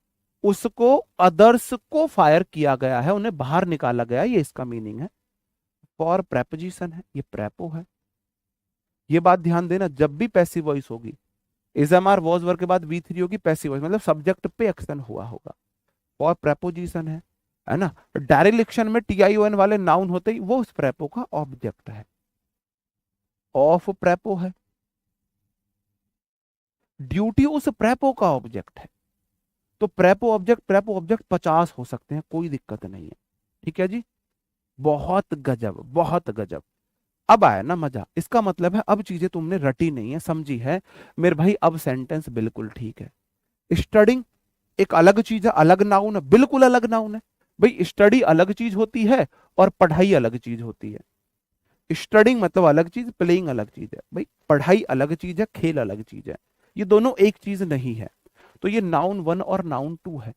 उसको अदर्स को फायर किया गया है, उन्हें बाहर निकाला गया, ये इसका मीनिंग है। फॉर प्रेपोजिशन है, ये प्रेपो है। ये बात ध्यान देना, जब भी पैसिव वॉइस होगी, इजएमआर वॉज वर के बाद V3 होगी, पैसिव वॉइस मतलब सब्जेक्ट पे एक्शन हुआ होगा। फॉर प्रेपोजिशन है ना। डायरेक्शन में TION वाले नाउन होते ही वो उस प्रेपो का ऑब्जेक्ट है। ऑफ प्रेपो है, ड्यूटी उस प्रेपो का ऑब्जेक्ट है। तो प्रेपो ऑब्जेक्ट 50 हो सकते हैं, कोई दिक्कत नहीं है, ठीक है जी। बहुत गजब, बहुत गजब। अब आया ना मजा, इसका मतलब है अब चीजें तुमने रटी नहीं है, समझी है मेरे भाई, अब सेंटेंस बिल्कुल ठीक है। स्टडिंग एक अलग चीज है, अलग नाउन है, बिल्कुल अलग नाउन है। भाई स्टडी अलग चीज होती है और पढ़ाई अलग चीज होती है। स्टडिंग मतलब अलग चीज, प्लेइंग अलग चीज है। भाई पढ़ाई अलग चीज है, खेल अलग चीज है, ये दोनों एक चीज नहीं है। तो ये नाउन 1 और नाउन 2 है।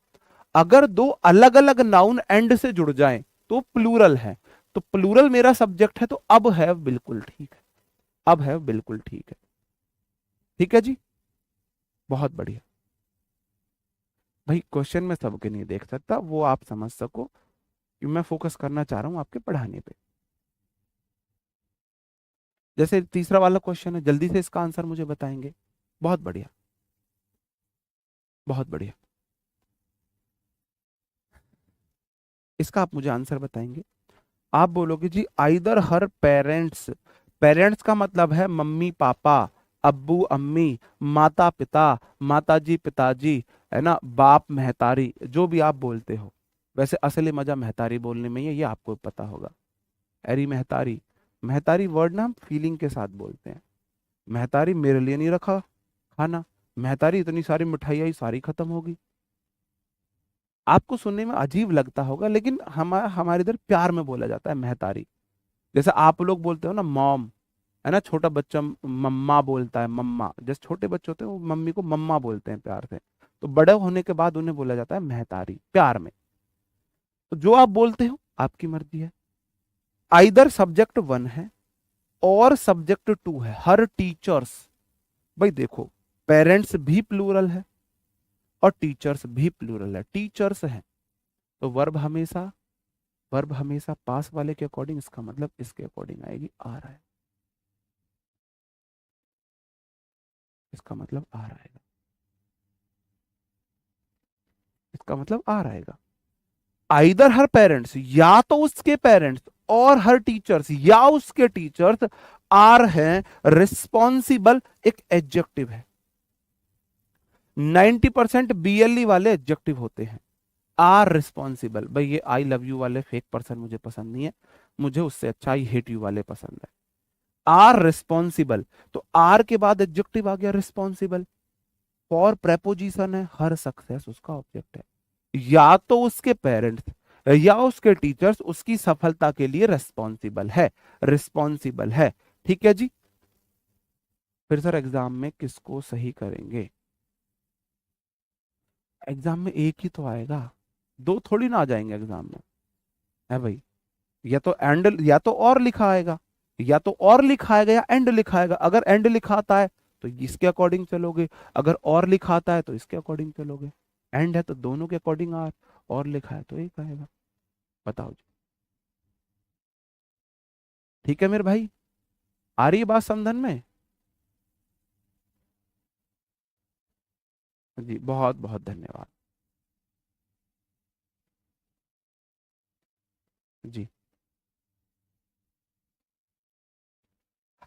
अगर दो अलग अलग नाउन एंड से जुड़ जाएं तो प्लूरल है, तो प्लूरल मेरा सब्जेक्ट है, तो अब है बिल्कुल ठीक है, अब है बिल्कुल ठीक है, ठीक है जी। बहुत बढ़िया। भाई क्वेश्चन में सबके नहीं देख सकता, वो आप समझ सको कि मैं फोकस करना चाह रहा हूं आपके पढ़ाने पे। जैसे तीसरा वाला क्वेश्चन है, जल्दी से इसका आंसर मुझे बताएंगे। बहुत बढ़िया, बहुत बढ़िया। इसका आप मुझे आंसर बताएंगे। आप बोलोगे जी आइदर हर पेरेंट्स, पेरेंट्स का मतलब है मम्मी पापा, अब्बू अम्मी, माता पिता, माताजी पिताजी, है ना, बाप महतारी, जो भी आप बोलते हो। वैसे असली मजा महतारी बोलने में ही है, ये आपको पता होगा। अरे महतारी, महतारी वर्ड ना हम फीलिंग के साथ बोलते हैं। महतारी मेरे लिए नहीं रखा खाना, महतारी इतनी सारी मिठाई आई सारी खत्म होगी। आपको सुनने में अजीब लगता होगा, लेकिन हमारे इधर प्यार में बोला जाता है महतारी। जैसे आप लोग बोलते हो ना मॉम, है ना, छोटा बच्चा मम्मा बोलता है, मम्मा, जैसे छोटे बच्चे होते हैं वो मम्मी को मम्मा बोलते हैं प्यार से, तो बड़े होने के बाद उन्हें बोला जाता है महतारी, प्यार में। तो जो आप बोलते हो आपकी मर्जी है। आइदर सब्जेक्ट 1 है और सब्जेक्ट 2 है, हर टीचर्स। भाई देखो, पेरेंट्स भी प्लूरल है और टीचर्स भी प्लूरल है, टीचर्स हैं, तो वर्ब हमेशा पास वाले के अकॉर्डिंग, इसका मतलब इसके अकॉर्डिंग आएगी, आ रहा है, इसका मतलब आ रहेगा, इसका मतलब आ रहेगा। आइदर हर पेरेंट्स, या तो उसके पेरेंट्स, और हर टीचर्स या उसके टीचर्स, आर है रिस्पॉन्सिबल, एक एडजेक्टिव है। 90% BLE वाले एडजेक्टिव होते हैं। आर रिस्पॉन्सिबल, भाई ये आई लव यू वाले फेक पर्सन मुझे पसंद नहीं है, मुझे उससे अच्छा आई हेट यू वाले पसंद है। आर रिस्पॉन्सिबल, तो आर के बाद एडजेक्टिव आ गया रिस्पॉन्सिबल। फॉर प्रेपोजिशन है, हर सक्सेस उसका ऑब्जेक्ट है। या तो उसके पेरेंट्स या उसके टीचर्स उसकी सफलता के लिए रिस्पॉन्सिबल है, रिस्पॉन्सिबल है। ठीक है जी। फिर सर एग्जाम में किसको सही करेंगे? एग्जाम में एक ही तो आएगा, दो थोड़ी ना आ जाएंगे एग्जाम में, है भाई। या तो एंड, या तो और लिखा आएगा, या तो और लिखा आएगा या एंड लिखा आएगा। अगर एंड लिखा आता है तो इसके अकॉर्डिंग चलोगे, अगर और लिखा आता है तो इसके अकॉर्डिंग चलोगे। एंड है तो दोनों के अकॉर्डिंग आर, और लिखा है तो एक आएगा। बताओ जी। ठीक है मेरे भाई, आ रही है बात समझन में? जी बहुत बहुत धन्यवाद। जी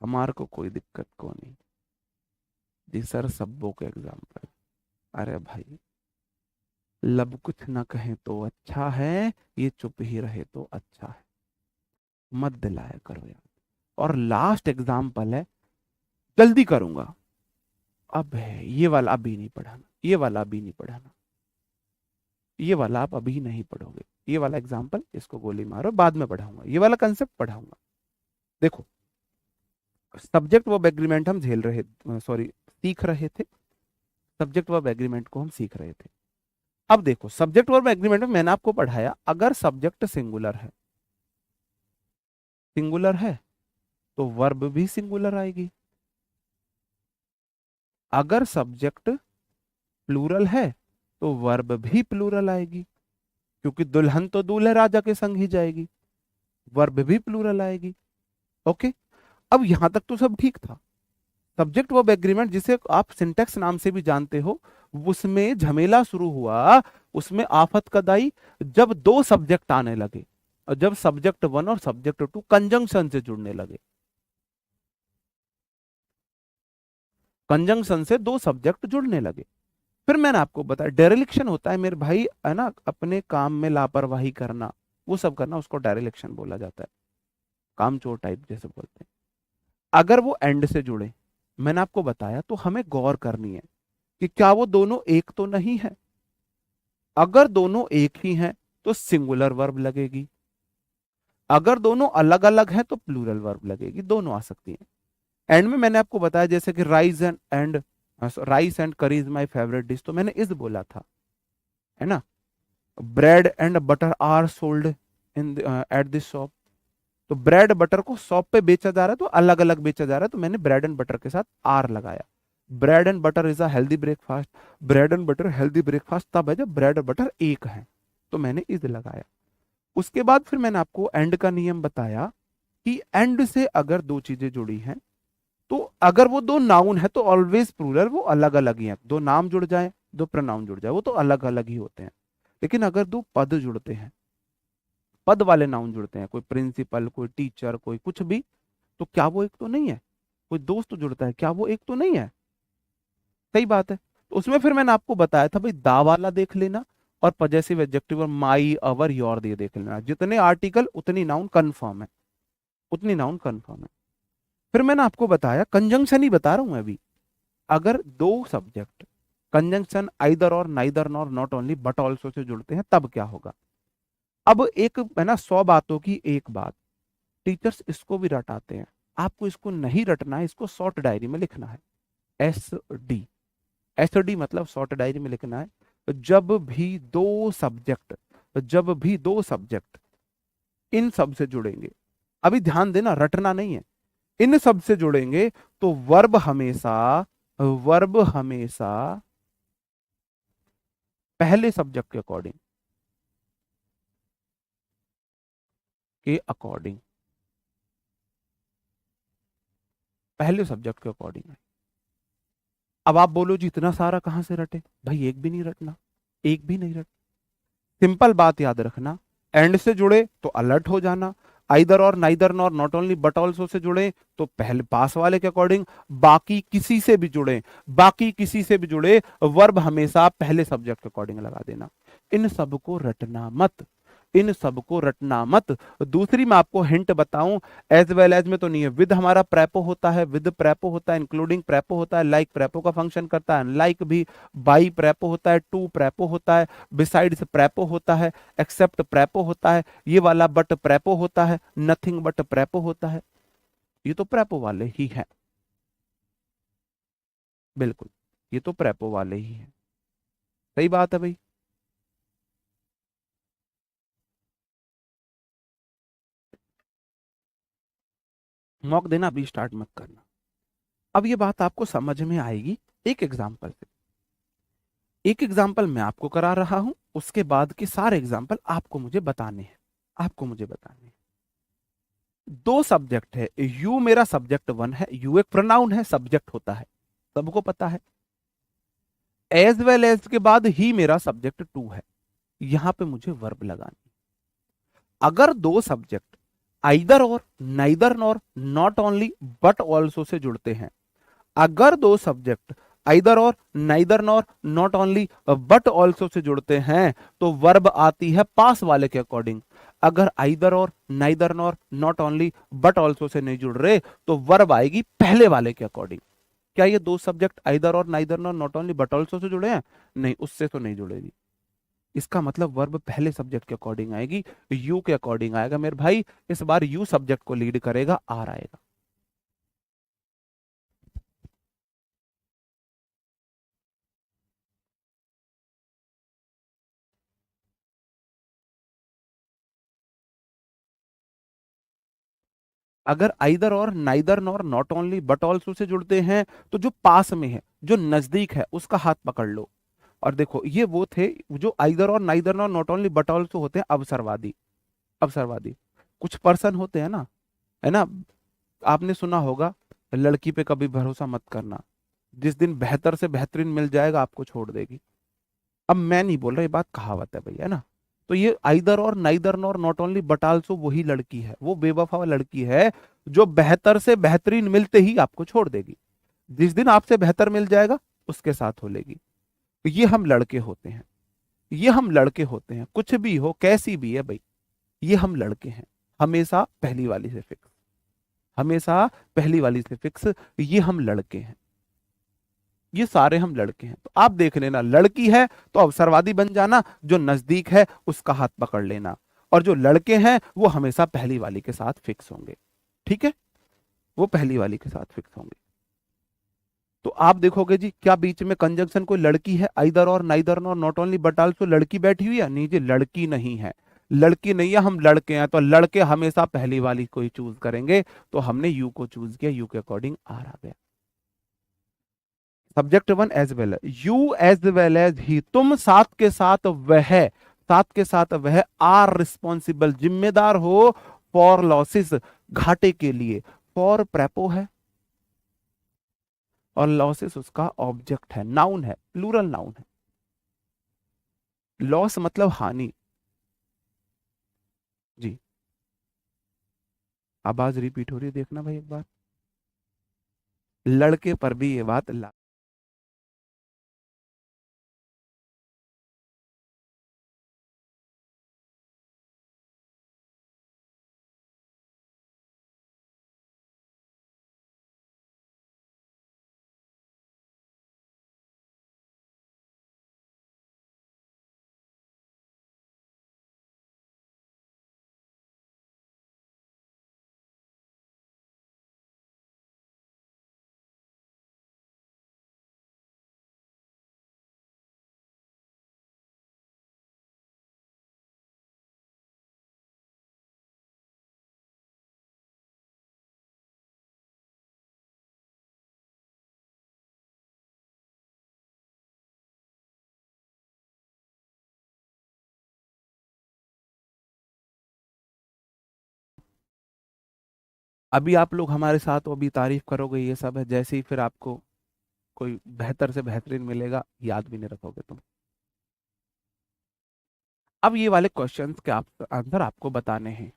हमारे को कोई दिक्कत को नहीं। जी सर सब्बों के एग्जाम्पल। अरे भाई, लब कुछ ना कहे तो अच्छा है, ये चुप ही रहे तो अच्छा है, मत दिलाया करो यार। और लास्ट एग्जाम्पल है, जल्दी करूंगा। अब है ये वाला, अभी नहीं पढ़ाना, ये वाला अभी नहीं पढ़ाना, ये वाला आप अभी नहीं पढ़ोगे। ये वाला एग्जाम्पल, इसको गोली मारो, बाद में पढ़ाऊंगा, ये वाला कंसेप्ट पढ़ाऊंगा। देखो, सब्जेक्ट वर्ब एग्रीमेंट हम झेल रहे, सॉरी सीख रहे थे। सब्जेक्ट वर्ब एग्रीमेंट को हम सीख रहे थे। अब देखो, सब्जेक्ट वर्ब एग्रीमेंट में मैंने आपको पढ़ाया, अगर सब्जेक्ट सिंगुलर है, सिंगुलर है तो वर्ब भी सिंगुलर आएगी। अगर सब्जेक्ट प्लूरल है तो वर्ब भी प्लूरल आएगी, क्योंकि दुल्हन तो दूल्हे राजा के संग ही जाएगी, वर्ब भी प्लूरल आएगी। ओके, अब यहां तक तो सब ठीक था। सब्जेक्ट वर्ब एग्रीमेंट, जिसे आप सिंटेक्स नाम से भी जानते हो, उसमें झमेला शुरू हुआ, उसमें आफत कद आई जब दो सब्जेक्ट आने लगे, और जब सब्जेक्ट वन और सब्जेक्ट टू कंजंक्शन से जुड़ने लगे। कंजंक्शन से दो सब्जेक्ट जुड़ने लगे। फिर मैंने आपको बताया डेरिलिक्शन होता है मेरे भाई, है ना, अपने काम में लापरवाही करना, वो सब करना, उसको डेरिलिक्शन बोला जाता है, कामचोर टाइप जैसे बोलते हैं। अगर वो एंड से जुड़े, मैंने आपको बताया, तो हमें गौर करनी है कि क्या वो दोनों एक तो नहीं है। अगर दोनों एक ही हैं तो सिंगुलर वर्ब लगेगी, अगर दोनों अलग अलग हैं तो प्लूरल वर्ब लगेगी, दोनों आ सकती हैं। एंड में मैंने आपको बताया जैसे कि rice and curry is my favourite dish, तो मैंने इज बोला था, है ना। Bread and butter are sold in at this shop, तो ब्रेड बटर को शॉप पे बेचा जा रहा है, तो अलग अलग बेचा जा रहा है, तो मैंने ब्रेड एंड बटर के साथ आर लगाया। Bread and butter is a healthy breakfast, bread and butter healthy breakfast तब है जब ब्रेड और बटर एक है, तो मैंने इज लगाया। उसके बाद फिर मैंने आपको एंड का नियम बताया कि एंड से अगर दो चीजें जुड़ी हैं, तो अगर वो दो नाउन है तो ऑलवेज प्लूरल, वो अलग अलग ही हैं। दो नाम जुड़ जाए, दो प्रोनाउन जुड़ जाए, वो तो अलग अलग ही होते हैं। लेकिन अगर दो पद जुड़ते हैं, पद वाले नाउन जुड़ते हैं, कोई प्रिंसिपल, कोई टीचर, कोई कुछ भी, तो क्या वो एक तो नहीं है? कोई दोस्त जुड़ता है, क्या वो एक तो नहीं है? सही बात है। तो उसमें फिर मैंने आपको बताया था भाई, दा वाला देख लेना, और पजेसिव एडजेक्टिव और माई अवर योर दे देख लेना। जितने आर्टिकल उतनी नाउन कंफर्म है, उतनी नाउन कंफर्म है। फिर मैंने आपको बताया, कंजंक्शन ही बता रहा हूं मैं अभी, अगर दो सब्जेक्ट कंजंक्शन आइदर और neither nor not only but also से जुड़ते हैं तब क्या होगा। अब एक है ना, 100 बातों की एक बात, टीचर्स इसको भी रटाते हैं, आपको इसको नहीं रटना है, इसको शॉर्ट डायरी में लिखना है। SD, SD मतलब शॉर्ट डायरी में लिखना है। जब भी दो सब्जेक्ट इन सब से जुड़ेंगे, अभी ध्यान देना, रटना नहीं है, इन सब से जुड़ेंगे, तो वर्ब हमेशा पहले सब्जेक्ट के अकॉर्डिंग पहले सब्जेक्ट के अकॉर्डिंग है। अब आप बोलो जी इतना सारा कहां से रटे? भाई एक भी नहीं रटना, एक भी नहीं रट। सिंपल बात याद रखना, एंड से जुड़े तो अलर्ट हो जाना, आइदर और, neither nor, not only but also से जुड़े तो पहले पास वाले के अकॉर्डिंग, बाकी किसी से भी जुड़े, बाकी किसी से भी जुड़े, वर्ब हमेशा पहले सब्जेक्ट के अकॉर्डिंग लगा देना। इन सबको रटना मत, इन सबको रटना मत। दूसरी मैं आपको हिंट बताऊं, एज वेल एज में तो नहीं है, विद हमारा प्रेपो होता है, विद प्रेपो होता है, इंक्लूडिंग प्रेपो होता है, लाइक प्रेपो का फंक्शन करता है, लाइक भी, बाई प्रेपो होता है, टू प्रेपो होता है, बिसाइड्स प्रेपो होता है, एक्सेप्ट प्रेपो होता है, ये वाला बट प्रेपो होता है, नथिंग बट प्रेपो होता है। ये तो प्रेपो वाले ही है, बिल्कुल, ये तो प्रेपो वाले ही है। सही बात है भाई। मॉक देना अभी स्टार्ट मत करना। अब ये बात आपको समझ में आएगी एक एग्जाम्पल से। एक एग्जाम्पल मैं आपको करा रहा हूं, उसके बाद के सारे एग्जाम्पल आपको मुझे बताने हैं, आपको मुझे बताने हैं। दो सब्जेक्ट है, यू मेरा सब्जेक्ट वन है, यू एक प्रोनाउन है, सब्जेक्ट होता है, सबको पता है। एज वेल एज के बाद ही मेरा सब्जेक्ट टू है, यहां पे मुझे वर्ब लगानी। अगर दो सब्जेक्ट आइदर और, neither nor, not only but also से जुड़ते हैं, अगर दो सब्जेक्ट आइदर और, neither nor, not only but also से जुड़ते हैं तो वर्ब आती है पास वाले के अकॉर्डिंग। अगर आइदर और, neither nor, not only but also से नहीं जुड़ रहे तो वर्ब आएगी पहले वाले के अकॉर्डिंग। क्या ये दो सब्जेक्ट आइदर और, neither nor, not only but also से जुड़े हैं? नहीं, उससे तो नहीं जुड़ेगी। इसका मतलब वर्ब पहले सब्जेक्ट के अकॉर्डिंग आएगी, यू के अकॉर्डिंग आएगा मेरे भाई। इस बार यू सब्जेक्ट को लीड करेगा, आर आएगा। अगर आइदर और, neither nor, not only but also से जुड़ते हैं तो जो पास में है, जो नजदीक है, उसका हाथ पकड़ लो। और देखो ये वो थे जो आइदर और, neither nor, not only but also होते हैं अवसरवादी। अवसरवादी कुछ पर्सन होते हैं ना, है ना। आपने सुना होगा, लड़की पे कभी भरोसा मत करना, जिस दिन बेहतर से बेहतरीन मिल जाएगा आपको छोड़ देगी। अब मैं नहीं बोल रहा, ये बात कहावत है भैया, है ना। तो ये आइदर और, neither nor, not only but also वही लड़की है, वो बेवफा लड़की है जो बेहतर से बेहतरीन मिलते ही आपको छोड़ देगी। जिस दिन आपसे बेहतर मिल जाएगा उसके साथ हो लेगी। तो ये हम लड़के होते हैं, ये हम लड़के होते हैं, कुछ भी हो कैसी भी है भाई, ये हम लड़के हैं। हमेशा पहली वाली से फिक्स, हमेशा पहली वाली से फिक्स, ये हम लड़के हैं, ये सारे हम लड़के हैं। तो आप देख लेना, लड़की है तो अवसरवादी बन जाना, जो नजदीक है उसका हाथ पकड़ लेना, और जो लड़के हैं वो हमेशा पहली वाली के साथ फिक्स होंगे। ठीक है, वो पहली वाली के साथ फिक्स होंगे। तो आप देखोगे जी, क्या बीच में कंजंक्शन कोई लड़की है, आइदर और, neither nor, not only but also लड़की बैठी हुई है? नहीं जी, लड़की नहीं है, लड़की नहीं है, हम लड़के हैं। तो लड़के हमेशा पहली वाली को ही चूज करेंगे, तो हमने यू को चूज किया, यू के अकॉर्डिंग आर आ गया। Subject one as well, you as well as he, तुम साथ के साथ वह, साथ के साथ वह, आर रिस्पॉन्सिबल जिम्मेदार हो, फॉर लॉसेस घाटे के लिए। फॉर प्रेपो है और लॉसेस उसका ऑब्जेक्ट है, नाउन है, प्लूरल नाउन है। लॉस मतलब हानि। जी, आवाज रिपीट हो रही है, देखना भाई एक बार, लड़के पर भी ये बात ला। अभी आप लोग हमारे साथ अभी तारीफ करोगे, ये सब है, जैसे ही फिर आपको कोई बेहतर से बेहतरीन मिलेगा, याद भी नहीं रखोगे तुम। अब ये वाले क्वेश्चंस के आप आंसर आपको बताने हैं।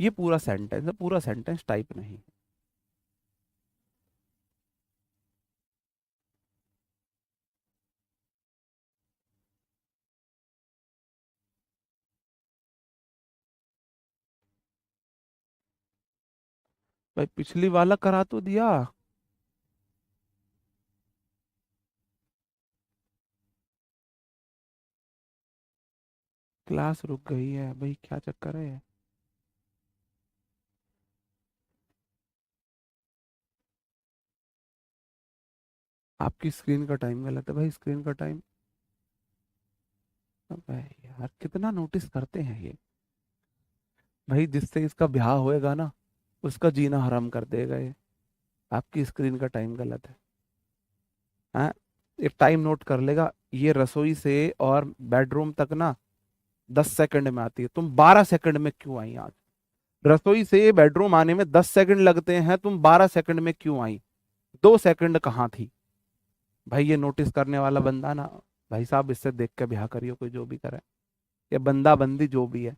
ये पूरा सेंटेंस है, पूरा सेंटेंस टाइप नहीं। भाई पिछली वाला करा तो दिया। क्लास रुक गई है भाई, क्या चक्कर है। आपकी स्क्रीन का टाइम गलत है भाई, स्क्रीन का टाइम। भाई यार कितना नोटिस करते हैं ये। भाई जिससे इसका ब्याह होएगा ना, उसका जीना हराम कर देगा ये। आपकी स्क्रीन का टाइम गलत है। हाँ, एक टाइम नोट कर लेगा। ये रसोई से और बेडरूम तक ना 10 सेकंड में आती है, तुम 12 सेकंड में क्यों आई आज। रसोई से बेडरूम आने में 10 सेकंड लगते हैं, तुम 12 सेकंड में क्यों आई। 2 सेकंड कहाँ थी। भाई ये नोटिस करने वाला बंदा ना, भाई साहब इससे देख के ब्याह करियो, कोई जो भी करे। ये बंदा बंदी जो भी है।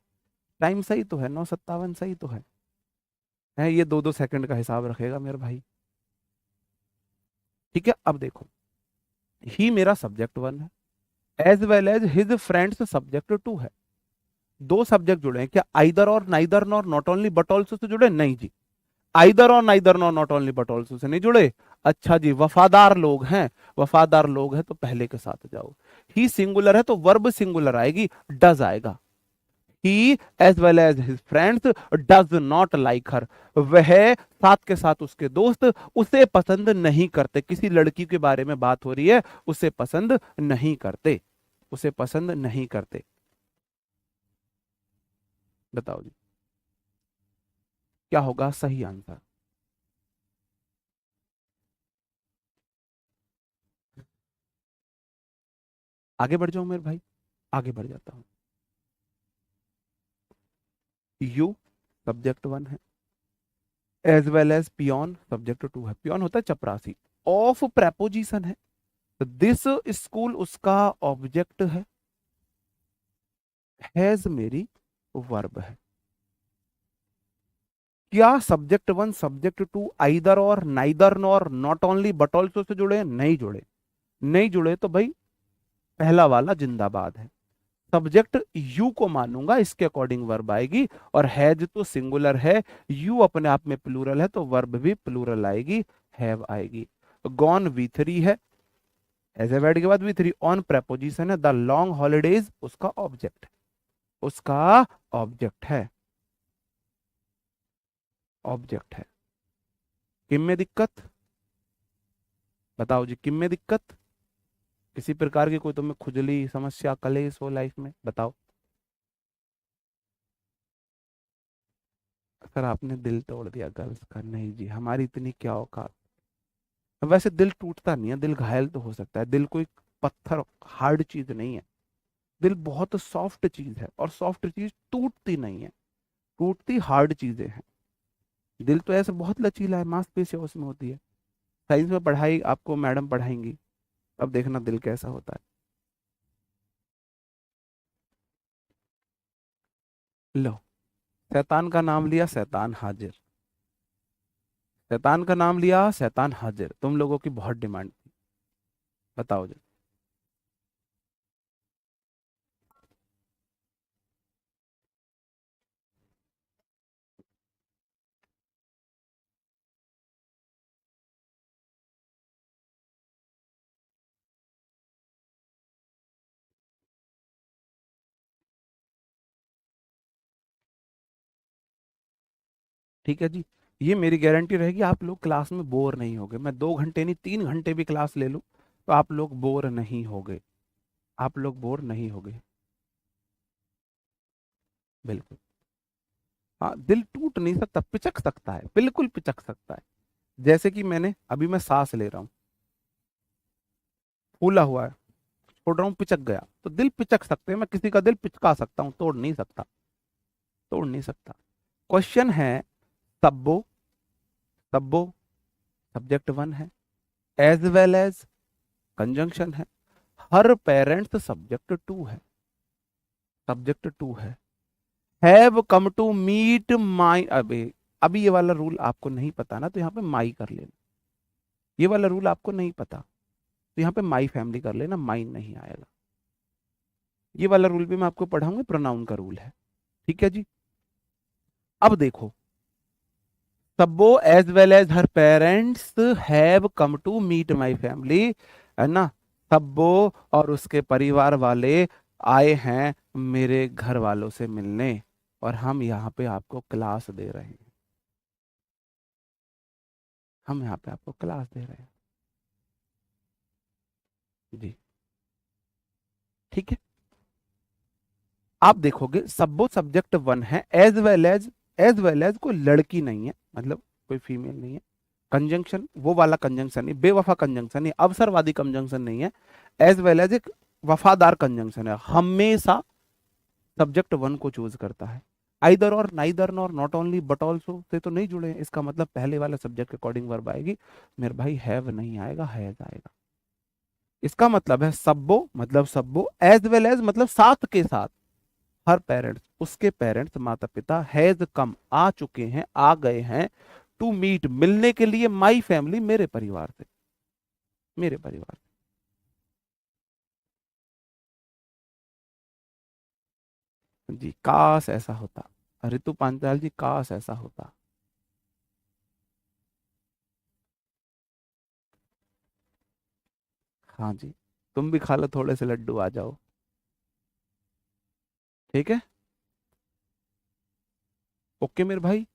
टाइम सही तो है, 9:57 सही तो है ये 2-2 सेकंड का हिसाब रखेगा मेरे भाई। ठीक है, अब देखो। ही मेरा सब्जेक्ट 1 है, as well as his friends subject 2 है। दो सब्जेक्ट जुड़े हैं, क्या आइदर और neither nor not only but also से जुड़े, नहीं जी। आइदर और neither nor not only but also से नहीं जुड़े। अच्छा जी, वफादार लोग हैं। वफादार लोग हैं तो पहले के साथ जाओ। ही सिंगुलर है तो वर्ब सिंगुलर आएगी, डज आएगा। He as well as his friends does not like her. वह साथ के साथ उसके दोस्त उसे पसंद नहीं करते। किसी लड़की के बारे में बात हो रही है, उसे पसंद नहीं करते। उसे पसंद नहीं करते। बताओ जी, क्या होगा सही आंसर। आगे बढ़ जाओ मेरे भाई, आगे बढ़ जाता हूं। यू सब्जेक्ट 1 है, as well as peon subject 2 है। पियोन होता है चपरासी। ऑफ प्रेपोजिशन है, तो दिस स्कूल उसका ऑब्जेक्ट है। हैज मेरी वर्ब है। क्या सब्जेक्ट 1 सब्जेक्ट 2 आइदर और neither nor not only but also से जुड़े, नहीं जुड़े। नहीं जुड़े तो भाई पहला वाला जिंदाबाद है। सब्जेक्ट यू को मानूंगा, इसके अकॉर्डिंग वर्ब आएगी। और हैज तो सिंगुलर है, यू अपने आप में प्लूरल है, तो वर्ब भी प्लूरल आएगी, हैव आएगी। गॉन V3 है, एज ए वर्ड के बाद V3। ऑन प्रेपोजिशन है, द लॉन्ग हॉलीडेज उसका ऑब्जेक्ट है। उसका ऑब्जेक्ट है, ऑब्जेक्ट है। किम में दिक्कत, बताओ जी, किम में दिक्कत। किसी प्रकार की कोई तुम्हें खुजली समस्या कलेश हो लाइफ में, बताओ। सर आपने दिल तोड़ दिया गर्ल्स का, नहीं जी हमारी इतनी क्या औकात। वैसे दिल टूटता नहीं है, दिल घायल तो हो सकता है। दिल कोई पत्थर हार्ड चीज नहीं है। दिल बहुत सॉफ्ट चीज है, और सॉफ्ट चीज टूटती नहीं है, टूटती हार्ड चीजें हैं। दिल तो ऐसे बहुत लचीला है, मांसपेशियां उसमें होती है। साइंस में पढ़ाई आपको मैडम पढ़ाएंगी, अब देखना दिल कैसा होता है। लो, शैतान का नाम लिया, शैतान हाजिर। शैतान का नाम लिया, शैतान हाजिर। तुम लोगों की बहुत डिमांड थी, बताओ जी। ठीक है जी, ये मेरी गारंटी रहेगी, आप लोग क्लास में बोर नहीं होगे। मैं 2 घंटे नहीं 3 घंटे भी क्लास ले लूं तो आप लोग बोर नहीं होगे। आप लोग बोर नहीं होगे, बिल्कुल। हाँ, दिल टूट नहीं सकता, पिचक सकता है, बिल्कुल पिचक सकता है। जैसे कि मैं सांस ले रहा हूँ, फूला हुआ है, छोड़ रहा हूँ, पिचक गया, तो दिल पिचक सकते हैं। मैं किसी का दिल पिचका सकता हूँ, तोड़ नहीं सकता, तोड़ नहीं सकता। क्वेश्चन है, तब्बो, तब्बो सब्जेक्ट 1 है, एज वेल एज कंजंक्शन है। हर पेरेंट्स सब्जेक्ट 2 है, सब्जेक्ट 2 है। Have come to meet my, अबे अभी ये वाला रूल आपको नहीं पता ना, तो यहाँ पे माई कर लेना। ये वाला रूल आपको नहीं पता तो यहाँ पे माई फैमिली कर लेना, माइन नहीं आएगा। ये वाला रूल भी मैं आपको पढ़ाऊंगा, प्रोनाउन का रूल है। ठीक है जी। अब देखो, Sabbo as well as her parents have come to meet my family, है ना। सब्बो और उसके परिवार वाले आए हैं मेरे घर वालों से मिलने, और हम यहाँ पे आपको क्लास दे रहे हैं। हम यहाँ पे आपको क्लास दे रहे हैं जी। ठीक है। आप देखोगे सब्बो सब्जेक्ट वन है, एज वेल एज कोई लड़की नहीं है, मतलब कोई फीमेल नहीं है। कंजंक्शन वो वाला कंजंक्शन नहीं, बेवफा कंजंक्शन नहीं, अवसरवादी कंजंक्शन नहीं है। एज वेल एज एक वफादार कंजंक्शन है, हमेशा सब्जेक्ट वन को चूज करता है। आइदर और, neither nor, not only but also से तो नहीं जुड़े हैं, इसका मतलब पहले वाले सब्जेक्ट के अकॉर्डिंग वर्ब आएगी। मेरे भाई हैव नहीं आएगा, हैज आएगा। इसका मतलब है सब्बो मतलब सब्बो, एज वेल एज मतलब साथ के साथ, हर पेरेंट्स उसके पेरेंट्स माता पिता, हैज कम आ चुके हैं, आ गए हैं, टू मीट मिलने के लिए, माई फैमिली मेरे परिवार से, मेरे परिवार से। जी काश ऐसा होता, ऋतु पांचाल जी, काश ऐसा होता। हाँ जी, तुम भी खा लो थोड़े से लड्डू, आ जाओ। ठीक है। ओके मेरे भाई।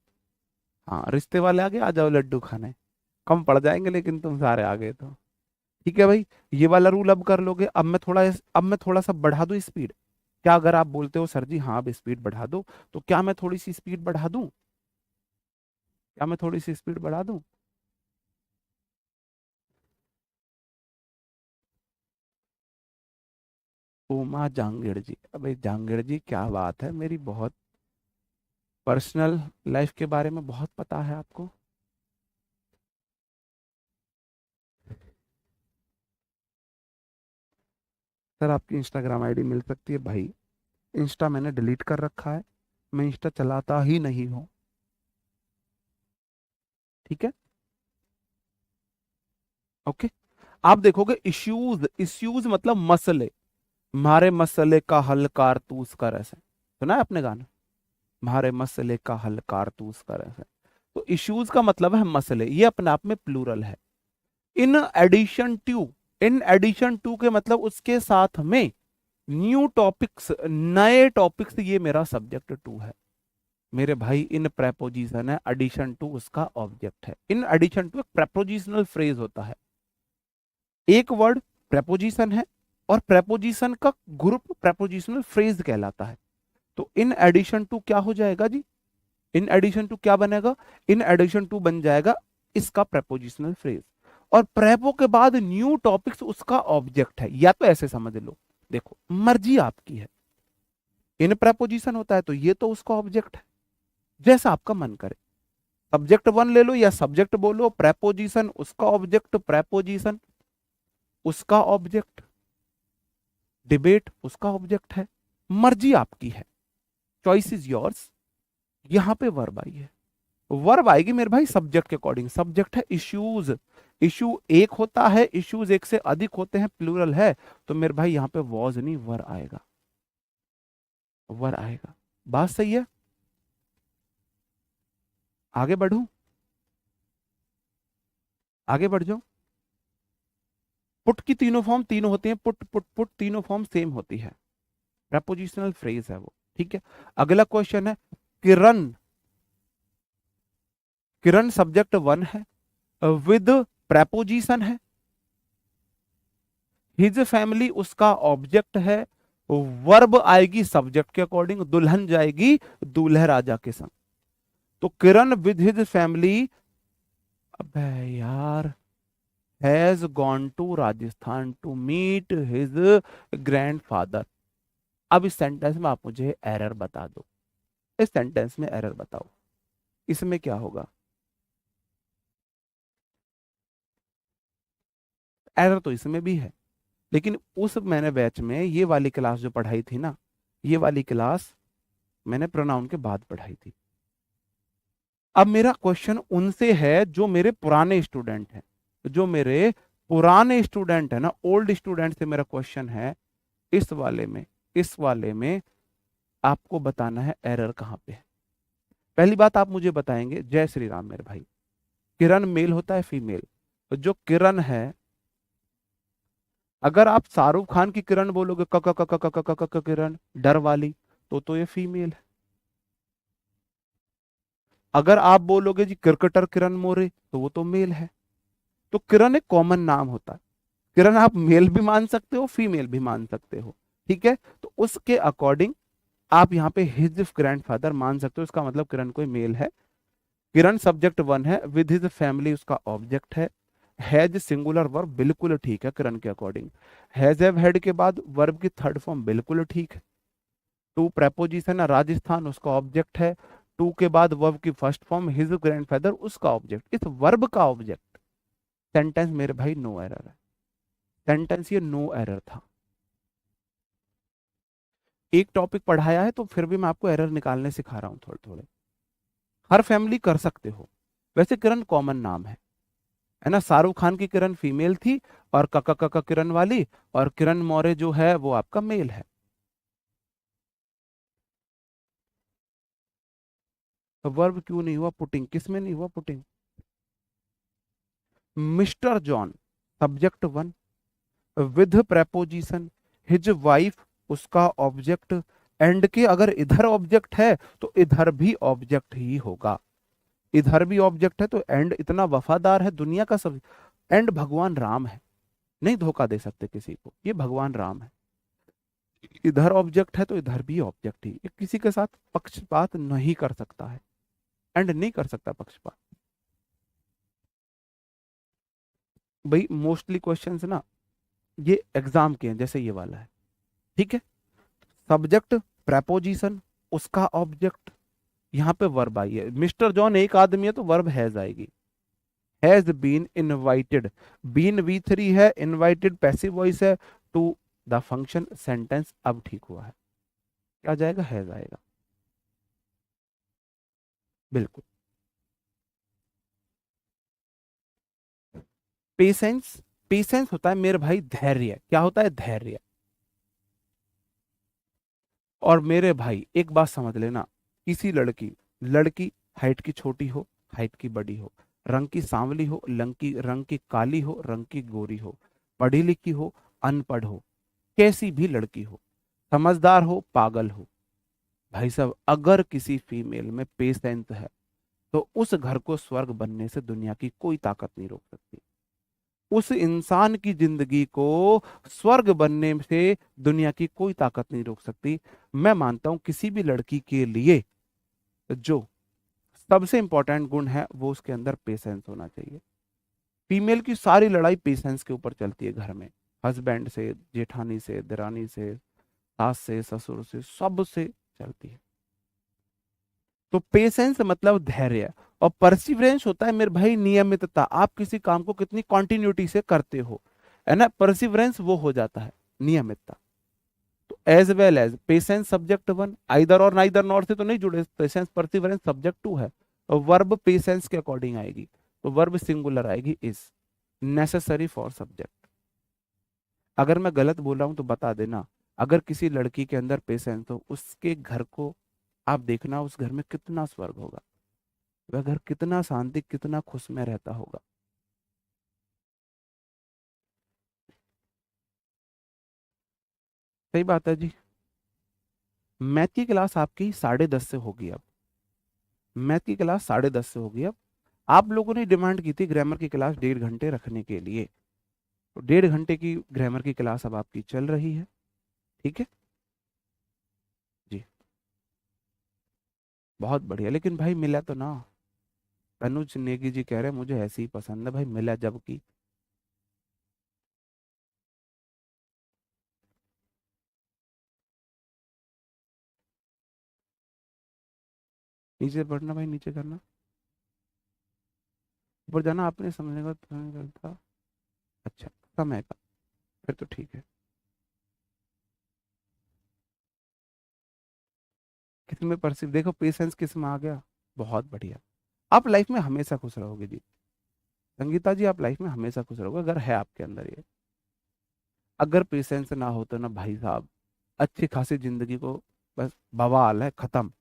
हाँ रिश्ते वाले आगे आ जाओ लड्डू खाने, कम पड़ जाएंगे लेकिन तुम सारे आ गए तो। ठीक है भाई। ये वाला रूल अब कर लोगे। अब मैं थोड़ा सा बढ़ा दूं स्पीड। क्या अगर आप बोलते हो सर जी हाँ अब स्पीड बढ़ा दो, तो क्या मैं थोड़ी सी स्पीड बढ़ा दूं? क्या मैं थोड़ी सी स्पीड बढ़ा दूं? उमा जांगेड़ जी, अबे जांगेड़ जी क्या बात है, मेरी बहुत पर्सनल लाइफ के बारे में बहुत पता है आपको। सर आपकी इंस्टाग्राम आईडी मिल सकती है भाई? इंस्टा मैंने डिलीट कर रखा है, मैं इंस्टा चलाता ही नहीं हूँ। ठीक है। ओके। आप देखोगे इश्यूज, इश्यूज मतलब मसले, मारे मसले का हल कारतूस कर ऐसे, सुना है आपने गाना, मारे मसले का हल कारतूस कर ऐसे। तो इश्यूज का मतलब है मसले, ये अपने आप में प्लूरल है। In addition to, in addition to के मतलब उसके साथ में, न्यू टॉपिक्स नए टॉपिक्स, ये मेरा सब्जेक्ट टू है मेरे भाई। इन प्रेपोजिशन है, एडिशन टू उसका ऑब्जेक्ट है। इन एडिशन टू एक प्रेपोजिशनल फ्रेज होता है, एक वर्ड प्रेपोजिशन है, और प्रेपोजिशन का ग्रुप प्रेपोजिशनल फ्रेज कहलाता है। तो इन एडिशन टू क्या हो जाएगा जी? इन एडिशन टू क्या बनेगा? इन एडिशन टू बन जाएगा इसका प्रेपोजिशनल फ्रेज, और प्रेपो के बाद न्यू टॉपिक्स उसका ऑब्जेक्ट है, या तो ऐसे समझ लो। देखो मर्जी आपकी है, इन प्रेपोजिशन होता है तो ये तो उसका ऑब्जेक्ट है, जैसा आपका मन करे। सब्जेक्ट वन ले लो या सब्जेक्ट बोलो, प्रेपोजिशन उसका ऑब्जेक्ट, प्रेपोजिशन उसका ऑब्जेक्ट, डिबेट उसका ऑब्जेक्ट है। मर्जी आपकी है, चॉइस इज योर्स। यहां पे वर्ब आई है, वर्ब आएगी मेरे भाई सब्जेक्ट के अकॉर्डिंग। सब्जेक्ट है इश्यूज, इशू एक होता है, इश्यूज एक से अधिक होते हैं, प्लूरल है, तो मेरे भाई यहाँ पे वॉज नहीं वर आएगा, वर आएगा। बात सही है। आगे बढ़ू, आगे बढ़ जाओ। पुट की तीनों फॉर्म तीनों होती हैं, पुट पुट पुट तीनों फॉर्म सेम होती है, प्रपोजिशनल फ्रेज है वो। ठीक है। अगला क्वेश्चन है, किरण, किरण सब्जेक्ट वन है, विद प्रेपोजिशन है, हिज फैमिली उसका ऑब्जेक्ट है, वर्ब आएगी सब्जेक्ट के अकॉर्डिंग, दुल्हन जाएगी दूल्हे राजा के संग। तो किरण विद हिज फैमिली, अबे यार, has gone to Rajasthan to meet his grandfather. अब इस सेंटेंस में आप मुझे एरर बता दो, इस सेंटेंस में एरर बताओ, इसमें क्या होगा? एरर तो इसमें भी है, लेकिन उस मैंने बैच में ये वाली क्लास जो पढ़ाई थी ना, ये वाली क्लास मैंने प्रोनाउन के बाद पढ़ाई थी। अब मेरा क्वेश्चन उनसे है जो मेरे पुराने स्टूडेंट हैं, जो मेरे पुराने स्टूडेंट है ना, ओल्ड स्टूडेंट से मेरा क्वेश्चन है इस वाले में, इस वाले में आपको बताना है एरर कहाँ पे है। पहली बात आप मुझे बताएंगे, जय श्री राम मेरे भाई, किरण मेल होता है फीमेल? तो जो किरण है, अगर आप शाहरुख खान की किरण बोलोगे क क क क क क क क किरण डर वाली, तो ये फीमेल है। अगर आप बोलोगे जी क्रिकेटर किरण मोरे, तो वो तो मेल है। तो किरण एक कॉमन नाम होता है। किरण आप मेल भी मान सकते हो, फीमेल भी मान सकते हो, ठीक है। तो उसके अकॉर्डिंग आप यहाँ पे हिज ग्रैंडफादर मान सकते हो, इसका मतलब किरण कोई मेल है। किरण सब्जेक्ट वन है, विद हिज फैमिली उसका ऑब्जेक्ट है। हैज सिंगुलर वर्ब बिल्कुल ठीक है किरण के अकॉर्डिंग। हैज हैव हैड के बाद वर्ब की थर्ड फॉर्म बिल्कुल ठीक है। टू प्रेपोजिशन है, राजस्थान उसका ऑब्जेक्ट है। टू के बाद वर्ब की फर्स्ट फॉर्म हिज ग्रैंडफादर उसका ऑब्जेक्ट, इस वर्ब का ऑब्जेक्ट। सेंटेंस मेरे भाई नो एरर है, सेंटेंस ये नो एरर था। एक टॉपिक पढ़ाया है तो फिर भी मैं आपको एरर निकालने सिखा रहा हूँ थोड़े थोड़े। हर फैमिली कर सकते हो। वैसे किरण कॉमन नाम है ना, शाहरुख खान की किरण फीमेल थी और कका कका किरण वाली, और किरण मौर्य जो है वो आपका मेल है। तो वर्ब क्यों नहीं हुआ पुटिंग, किस में नहीं हुआ putting? Mister John subject one, with preposition his wife उसका ऑब्जेक्ट। एंड के अगर इधर ऑब्जेक्ट है तो इधर भी ऑब्जेक्ट ही होगा। इधर भी ऑब्जेक्ट है तो एंड इतना वफादार है, दुनिया का सब। एंड भगवान राम है, नहीं धोखा दे सकते किसी को, ये भगवान राम है। इधर ऑब्जेक्ट है तो इधर भी ऑब्जेक्ट ही, ये किसी के साथ पक्षपात नहीं कर सकता है, एंड नहीं कर सकता पक्षपात। भाई मोस्टली क्वेश्चंस ना ये एग्जाम के हैं, जैसे ये वाला है, ठीक है। सब्जेक्ट प्रेपोजिशन उसका ऑब्जेक्ट, यहाँ पे वर्ब आई है। मिस्टर जॉन एक आदमी है तो वर्ब हैज आएगी। Has been invited, been V3 है, इनवाइटेड पैसिव वॉइस है, टू द फंक्शन सेंटेंस अब ठीक हुआ है। क्या जाएगा? हैज आएगा, बिल्कुल। पेशेंस, पेशेंस होता है मेरे भाई धैर्य, क्या होता है? धैर्य। और मेरे भाई एक बात समझ लेना, किसी लड़की, लड़की हाइट की छोटी हो, हाइट की बड़ी हो, रंग की सांवली हो, रंग की काली हो, रंग की गोरी हो, पढ़ी लिखी हो, अनपढ़ हो, कैसी भी लड़की हो, समझदार हो, पागल हो, भाई साहब अगर किसी फीमेल में पेशेंस है तो उस घर को स्वर्ग बनने से दुनिया की कोई ताकत नहीं रोक सकती। उस इंसान की जिंदगी को स्वर्ग बनने से दुनिया की कोई ताकत नहीं रोक सकती। मैं मानता हूं किसी भी लड़की के लिए जो सबसे इंपॉर्टेंट गुण है वो उसके अंदर पेशेंस होना चाहिए। फीमेल की सारी लड़ाई पेशेंस के ऊपर चलती है घर में, हस्बैंड से, जेठानी से, दिरानी से, सास से, ससुर से, सब से चलती है। तो पेशेंस मतलब धैर्य। और परसिवरेंस होता है मेरे भाई नियमितता, आप किसी काम को कितनी कॉन्टिन्यूटी से करते हो, है ना, परसिवरेंस वो हो जाता है नियमितता। तो as well as patience subject one, either और नाइदर नॉर से तो नहीं जुड़े, पेशेंस परसिवरेंस सब्जेक्ट टू है। और वर्ब पेशेंस के अकॉर्डिंग आएगी, तो वर्ब सिंगुलर आएगी, इज नेसेसरी फॉर सब्जेक्ट। अगर मैं गलत बोल रहा हूं तो बता देना। अगर किसी लड़की के अंदर पेशेंस हो, उसके घर को आप देखना, उस घर में कितना स्वर्ग होगा, वह घर कितना शांति, कितना खुश में रहता होगा। सही बात है जी। मैथ की क्लास आपकी 10:30 से होगी अब, मैथ की क्लास 10:30 से होगी अब। आप लोगों ने डिमांड की थी ग्रामर की क्लास 1.5 घंटे रखने के लिए, तो 1.5 घंटे की ग्रामर की क्लास अब आपकी चल रही है, ठीक है जी। बहुत बढ़िया, लेकिन भाई मिला तो ना। अनुज नेगी जी कह रहे हैं मुझे ऐसी ही पसंद है भाई, मिला जबकि। नीचे पढ़ना भाई, नीचे करना, ऊपर जाना आपने समझने का था। अच्छा, समय का, फिर तो ठीक है। किस में परसीव, देखो पेशेंस किस में आ गया। बहुत बढ़िया। आप लाइफ में हमेशा खुश रहोगे जी। संगीता जी आप लाइफ में हमेशा खुश रहोगे अगर है आपके अंदर ये। अगर पेशेंस ना हो तो ना भाई साहब, अच्छी खासी जिंदगी को बस बवाल है, खत्म।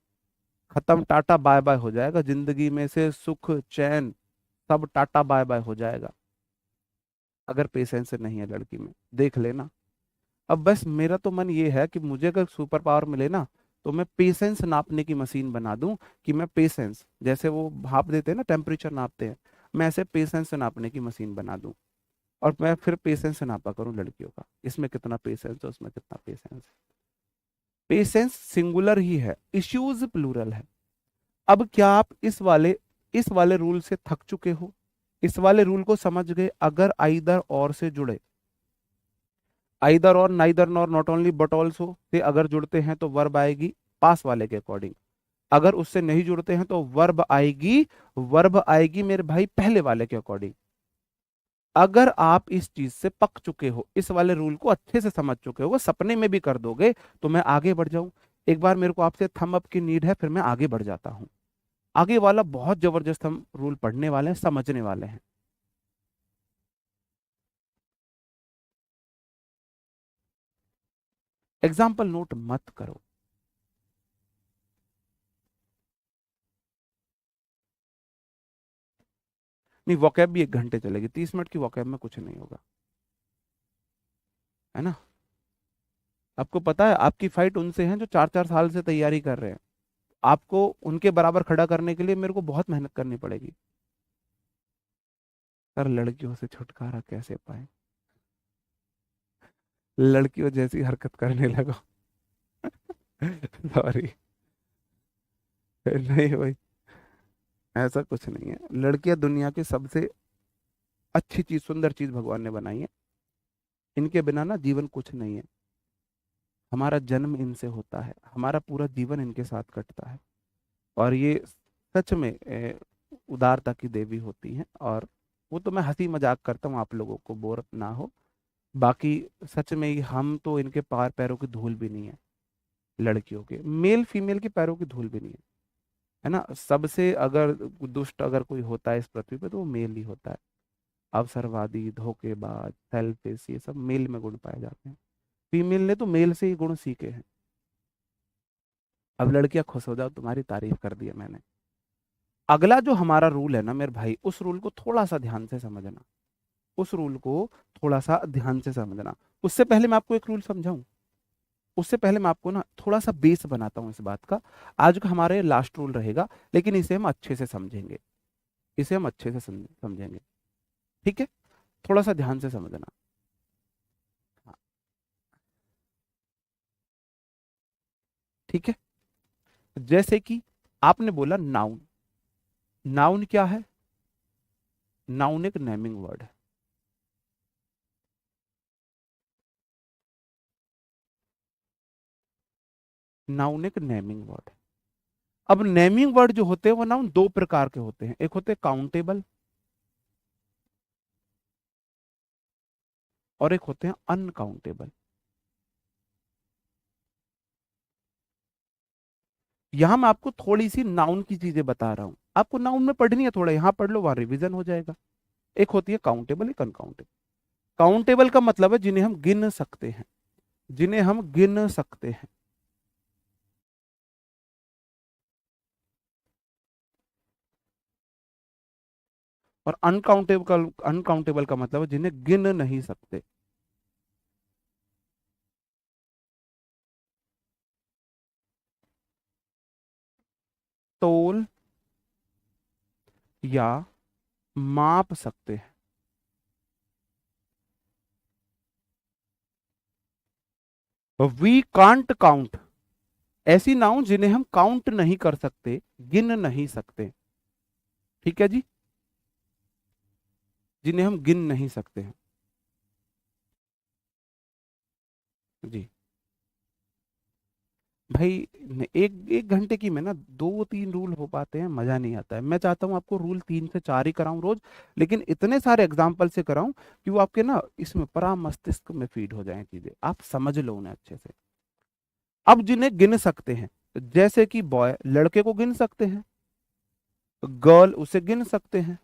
खत्म, टाटा बाय बाय हो जाएगा जिंदगी में से, सुख चैन सब टाटा बाय बाय हो जाएगा। अगर पेशेंस नहीं है लड़की में, देख लेना। अब बस मेरा तो मन ये है कि मुझे अगर सुपर पावर मिले ना, तो मैं पेशेंस नापने की मशीन बना दूं। कि मैं पेशेंस, जैसे वो भाप देते हैं ना, टेम्परेचर नापते हैं, मैं ऐसे पेशेंस नापने की मशीन बना दूं। और मैं फिर पेशेंस नापा करूं लड़कियों का, इसमें कितना पेशेंस है, उसमें कितना पेशेंस है। पेशेंस सिंगुलर ही है, इश्यूज प्लूरल है। अब क्या आप इस वाले रूल से थक चुके हो? इस वाले रूल को समझ गए? अगर आइदर और से जुड़े, आइदर और, neither nor, not only but also से अगर जुड़ते हैं तो वर्ब आएगी पास वाले के अकॉर्डिंग। अगर उससे नहीं जुड़ते हैं तो वर्ब आएगी मेरे भाई पहले वाले के अकॉर्डिंग। अगर आप इस चीज से पक चुके हो, इस वाले रूल को अच्छे से समझ चुके हो, वो सपने में भी कर दोगे, तो मैं आगे बढ़ जाऊं। एक बार मेरे को आपसे थंब अप की नीड है, फिर मैं आगे बढ़ जाता हूं। आगे वाला बहुत जबरदस्त हम रूल पढ़ने वाले हैं, समझने वाले हैं। एग्जाम्पल नोट मत करो। नहीं, वोकैब भी 1 घंटे चलेगी, 30 मिनट की वोकैब में कुछ नहीं होगा, है ना। आपको पता है आपकी फाइट उनसे है जो 4 4 साल से तैयारी कर रहे हैं। आपको उनके बराबर खड़ा करने के लिए मेरे को बहुत मेहनत करनी पड़ेगी। सर लड़कियों से छुटकारा कैसे पाए? लड़कियों जैसी हरकत करने लगो। सॉरी। नहीं भाई, ऐसा कुछ नहीं है। लड़कियां दुनिया की सबसे अच्छी चीज, सुंदर चीज भगवान ने बनाई है। इनके बिना ना जीवन कुछ नहीं है। हमारा जन्म इनसे होता है, हमारा पूरा जीवन इनके साथ कटता है। और ये सच में उदारता की देवी होती हैं। और वो तो मैं हंसी मजाक करता हूँ, आप लोगों को बोर ना हो। बाकी सच में ही हम तो इनके पार पैरों की धूल भी नहीं है। लड़कियों के, मेल फीमेल के पैरों की धूल भी नहीं है। है ना, सबसे अगर दुष्ट अगर कोई होता है इस पृथ्वी पे तो वो मेल ही होता है। अवसरवादी, धोखेबाज, सेल्फिश, ये सब मेल में गुण पाए जाते हैं। फीमेल ने तो मेल से ही गुण सीखे हैं। अब लड़कियां खुश हो जाओ, तुम्हारी तारीफ कर दी है मैंने। अगला जो हमारा रूल है ना मेरे भाई, उस रूल को थोड़ा सा ध्यान से समझना। उस रूल को थोड़ा सा ध्यान से समझना। उससे पहले मैं आपको एक रूल समझाऊं, उससे पहले मैं आपको ना थोड़ा सा बेस बनाता हूं इस बात का। आज का हमारे लास्ट रूल रहेगा, लेकिन इसे हम अच्छे से समझेंगे। इसे हम अच्छे से समझेंगे। ठीक है, थोड़ा सा ध्यान से समझना। हाँ, ठीक है। जैसे कि आपने बोला नाउन। नाउन क्या है? नाउन एक नेमिंग वर्ड है। नाउन एक नेमिंग वर्ड है। अब नेमिंग वर्ड जो होते हैं वो नाउन दो प्रकार के होते हैं। एक होते हैं काउंटेबल, और एक होते हैं अनकाउंटेबल। यहां मैं आपको थोड़ी सी नाउन की चीजें बता रहा हूं, आपको नाउन में पढ़नी है, थोड़ा यहां पढ़ लो, वहां रिवीजन हो जाएगा। एक होती है काउंटेबल, एक अनकाउंटेबल। काउंटेबल का मतलब है जिन्हें हम गिन सकते हैं, जिन्हें हम गिन सकते हैं। और अनकाउंटेबल का मतलब है जिन्हें गिन नहीं सकते। तोल या माप सकते हैं। वी कांट काउंट, ऐसी नाउन जिन्हें हम काउंट नहीं कर सकते, गिन नहीं सकते। ठीक है जी, जिन्हें हम गिन नहीं सकते हैं जी। भाई एक एक घंटे की में ना 2 3 रूल हो पाते हैं, मजा नहीं आता है। मैं चाहता हूँ आपको रूल 3 से 4 ही कराऊं रोज, लेकिन इतने सारे एग्जाम्पल से कराऊं कि वो आपके ना इसमें परा मस्तिष्क में फीड हो जाए चीजें, आप समझ लो उन्हें अच्छे से। अब जिन्हें गिन सकते हैं, जैसे कि बॉय लड़के को गिन सकते हैं, गर्ल उसे गिन सकते हैं,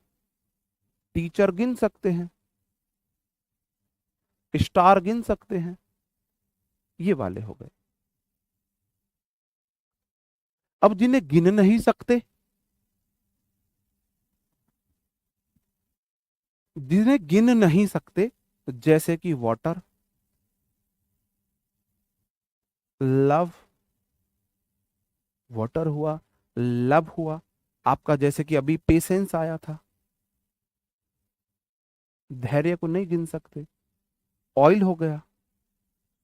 टीचर गिन सकते हैं, स्टार गिन सकते हैं, ये वाले हो गए। अब जिन्हें गिन नहीं सकते, जिन्हें गिन नहीं सकते, जैसे कि वाटर, लव, वाटर हुआ, लव हुआ, आपका जैसे कि अभी पेशेंस आया था, धैर्य को नहीं गिन सकते, ऑयल हो गया,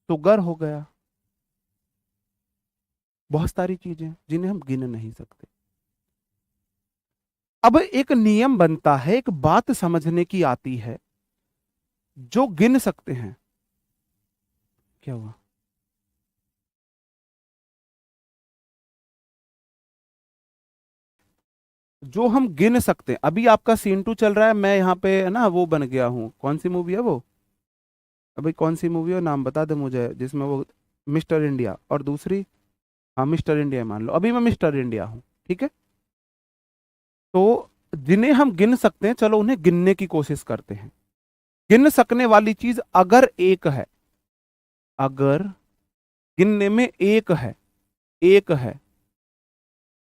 शुगर हो गया, बहुत सारी चीजें जिन्हें हम गिन नहीं सकते। अब एक नियम बनता है, एक बात समझने की आती है, जो गिन सकते हैं। क्या हुआ? जो हम गिन सकते हैं, अभी आपका सीन टू चल रहा है, मैं यहाँ पे है ना वो बन गया हूँ, कौन सी मूवी है वो, अभी कौन सी मूवी है नाम बता दे मुझे, जिसमें वो मिस्टर इंडिया और दूसरी, हाँ मिस्टर इंडिया मान लो, अभी मैं मिस्टर इंडिया हूँ, ठीक है। तो जिन्हें हम गिन सकते हैं, चलो उन्हें गिनने की कोशिश करते हैं। गिन सकने वाली चीज अगर एक है, अगर गिनने में एक है, एक है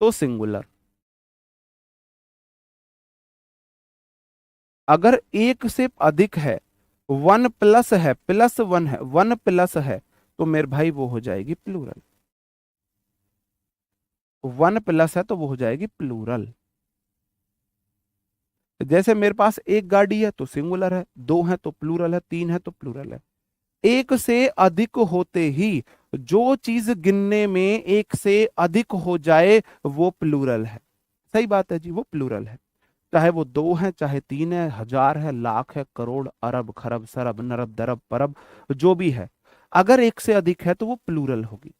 तो सिंगुलर। अगर एक से अधिक है, वन प्लस है, प्लस वन है, वन प्लस है, तो मेरे भाई वो हो जाएगी प्लूरल। वन प्लस है तो वो हो जाएगी प्लूरल। जैसे मेरे पास एक गाड़ी है तो सिंगुलर है, दो है तो प्लूरल है, तीन है तो प्लूरल है। एक से अधिक होते ही जो चीज गिनने में एक से अधिक हो जाए वो प्लूरल है। सही बात है जी, वो प्लूरल है। चाहे वो दो है, चाहे तीन है, हजार है, लाख है, करोड़, अरब, खरब, सरब, नरब, दरब, परब, जो भी है, अगर एक से अधिक है तो वो प्लूरल होगी।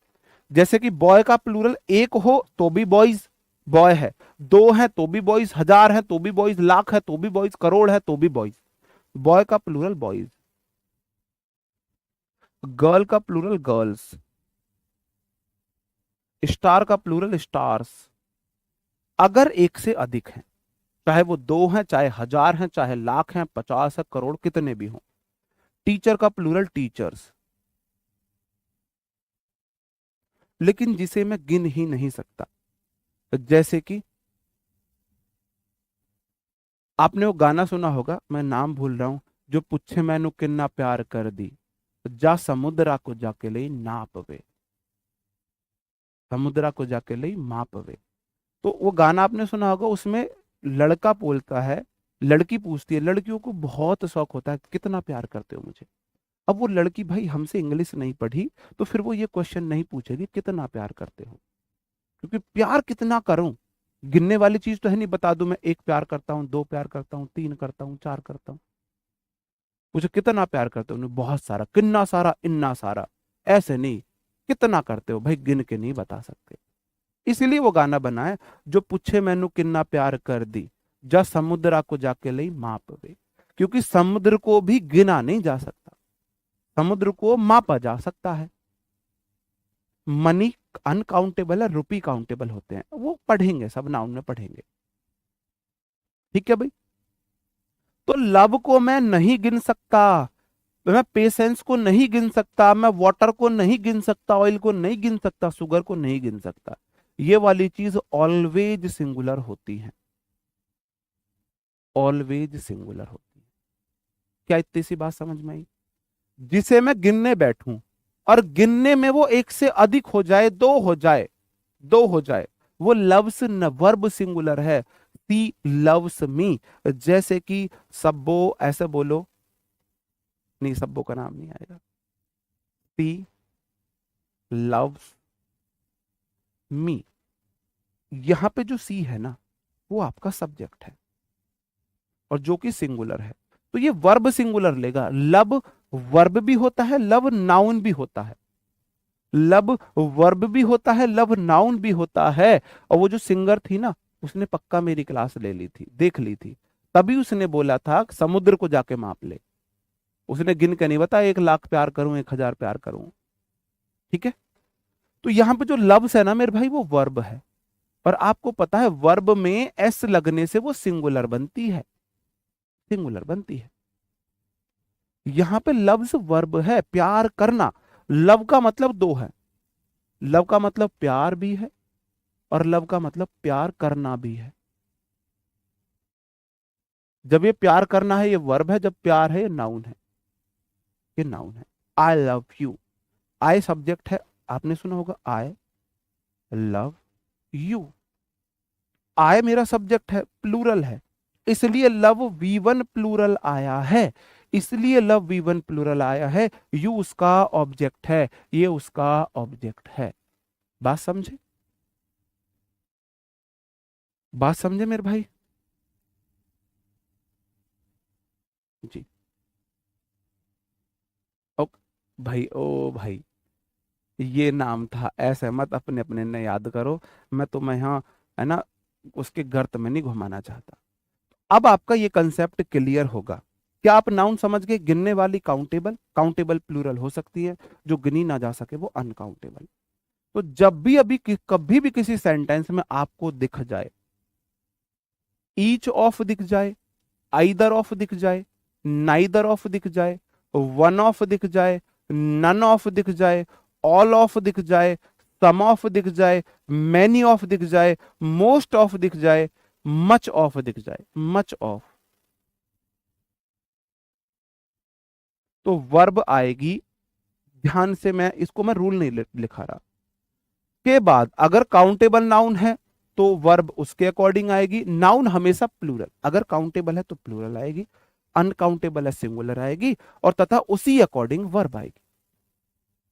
जैसे कि बॉय का प्लूरल एक हो तो भी बॉयज बॉय है, दो है तो भी बॉयज, हजार है तो भी बॉयज, लाख है तो भी बॉयज, करोड़ है तो भी बॉयज। बॉय का प्लूरल बॉयज, गर्ल का प्लूरल गर्ल्स, स्टार का प्लूरल स्टार्स। अगर एक से अधिक है, चाहे वो दो हैं, चाहे हजार हैं, चाहे लाख हैं, 50 है, करोड़, कितने भी हों। टीचर का प्लूरल टीचर्स। लेकिन जिसे मैं गिन ही नहीं सकता, जैसे कि आपने वो गाना सुना होगा, मैं नाम भूल रहा हूं, जो पूछे मैनू किन्ना प्यार कर दी, जा समुद्रा को जाके ले नाप वे, समुद्रा को जाके ले माप वे। तो वो गाना आपने सुना होगा, उसमें लड़का बोलता है, लड़की पूछती है, लड़कियों को बहुत शौक होता है कितना प्यार करते हो मुझे। अब वो लड़की भाई हमसे इंग्लिश नहीं पढ़ी, तो फिर वो ये क्वेश्चन नहीं पूछेगी कितना प्यार करते हो, क्योंकि प्यार कितना करूं, गिनने वाली चीज तो है नहीं, बता दूं मैं एक प्यार करता हूं, दो प्यार करता हूं, तीन करता हूं, चार करता हूं। मुझे कितना प्यार करते हो, उन्हें बहुत सारा, किन्ना सारा, इन्ना सारा, ऐसे नहीं, कितना करते हो भाई, गिन के नहीं बता सकते। इसीलिए वो गाना बना है, जो पूछे मैनू किन्ना प्यार कर दी, जा समुद्रा को जाके लई माप वे। क्योंकि समुद्र को भी गिना नहीं जा सकता, समुद्र को मापा जा सकता है। मनी अनकाउंटेबल है, रुपी काउंटेबल होते हैं, वो पढ़ेंगे सब, नाउन में पढ़ेंगे। ठीक है भाई। तो लव को मैं नहीं गिन सकता, मैं पेशेंस को नहीं गिन सकता, मैं वाटर को नहीं गिन सकता, ऑयल को नहीं गिन सकता, शुगर को नहीं गिन सकता। ये वाली चीज ऑलवेज सिंगुलर होती है, ऑलवेज सिंगुलर होती है। क्या इतनी सी बात समझ में आई? जिसे मैं गिनने बैठूं और गिनने में वो एक से अधिक हो जाए, दो हो जाए, दो हो जाए, वो लव्स न वर्ब सिंगुलर है। सी लव्स मी। जैसे कि सब्बो, ऐसे बोलो, नहीं सब्बो का नाम नहीं आएगा। सी लव्स मी, यहां पे जो सी है ना, वो आपका सब्जेक्ट है और जो कि सिंगुलर है, तो ये वर्ब सिंगुलर लेगा। लव वर्ब भी होता है, लव नाउन भी होता है, लव वर्ब भी होता है, लव नाउन भी होता है। और वो जो सिंगर थी ना, उसने पक्का मेरी क्लास ले ली थी, देख ली थी, तभी उसने बोला था समुद्र को जाके माप ले। उसने गिन के नहीं बताया 1 लाख प्यार करूं, 1000 प्यार करूं। ठीक है। तो यहां पे जो लव्स है ना मेरे भाई वो वर्ब है, और आपको पता है वर्ब में एस लगने से वो सिंगुलर बनती है, सिंगुलर बनती है। यहां पे लव्स वर्ब है, प्यार करना। लव का मतलब दो है, लव का मतलब प्यार भी है और लव का मतलब प्यार करना भी है। जब ये प्यार करना है ये वर्ब है, जब प्यार है ये नाउन है, ये नाउन है। I love you, I subject है, आपने सुना होगा आई लव यू। आई मेरा सब्जेक्ट है, प्लूरल है, इसलिए लव वी वन प्लूरल आया है, इसलिए लव वी वन प्लूरल आया है। यू उसका ऑब्जेक्ट है, ये उसका ऑब्जेक्ट है। बात समझे, बात समझे मेरे भाई? जी। ओ भाई, ओ भाई, ये नाम था, ऐसे मत अपने अपने ने याद करो। मैं तुम्हें यहाँ है ना उसके गर्त में नहीं घुमाना चाहता। अब आपका ये कंसेप्ट क्लियर होगा। क्या आप नाउन समझ गए? गिनने वाली काउंटेबल, काउंटेबल प्लूरल हो सकती है, जो गिनी ना जा सके वो अनकाउंटेबल। तो जब भी अभी कभी भी किसी सेंटेंस में आपको दिख जाए, ईच ऑफ दिख जाए, आइदर ऑफ दिख जाए, नाइदर ऑफ दिख जाए, वन ऑफ दिख जाए, नन ऑफ दिख जाए, ऑल ऑफ दिख जाए, सम ऑफ दिख जाए, मैनी ऑफ दिख जाए, मोस्ट ऑफ दिख जाए, मच ऑफ दिख जाए, मच ऑफ, तो वर्ब आएगी। ध्यान से, मैं रूल नहीं लिखा रहा। के बाद अगर काउंटेबल नाउन है तो वर्ब उसके अकॉर्डिंग आएगी। नाउन हमेशा प्लूरल, अगर काउंटेबल है तो प्लूरल आएगी, अनकाउंटेबल है सिंगुलर आएगी, और तथा उसी अकॉर्डिंग वर्ब आएगी।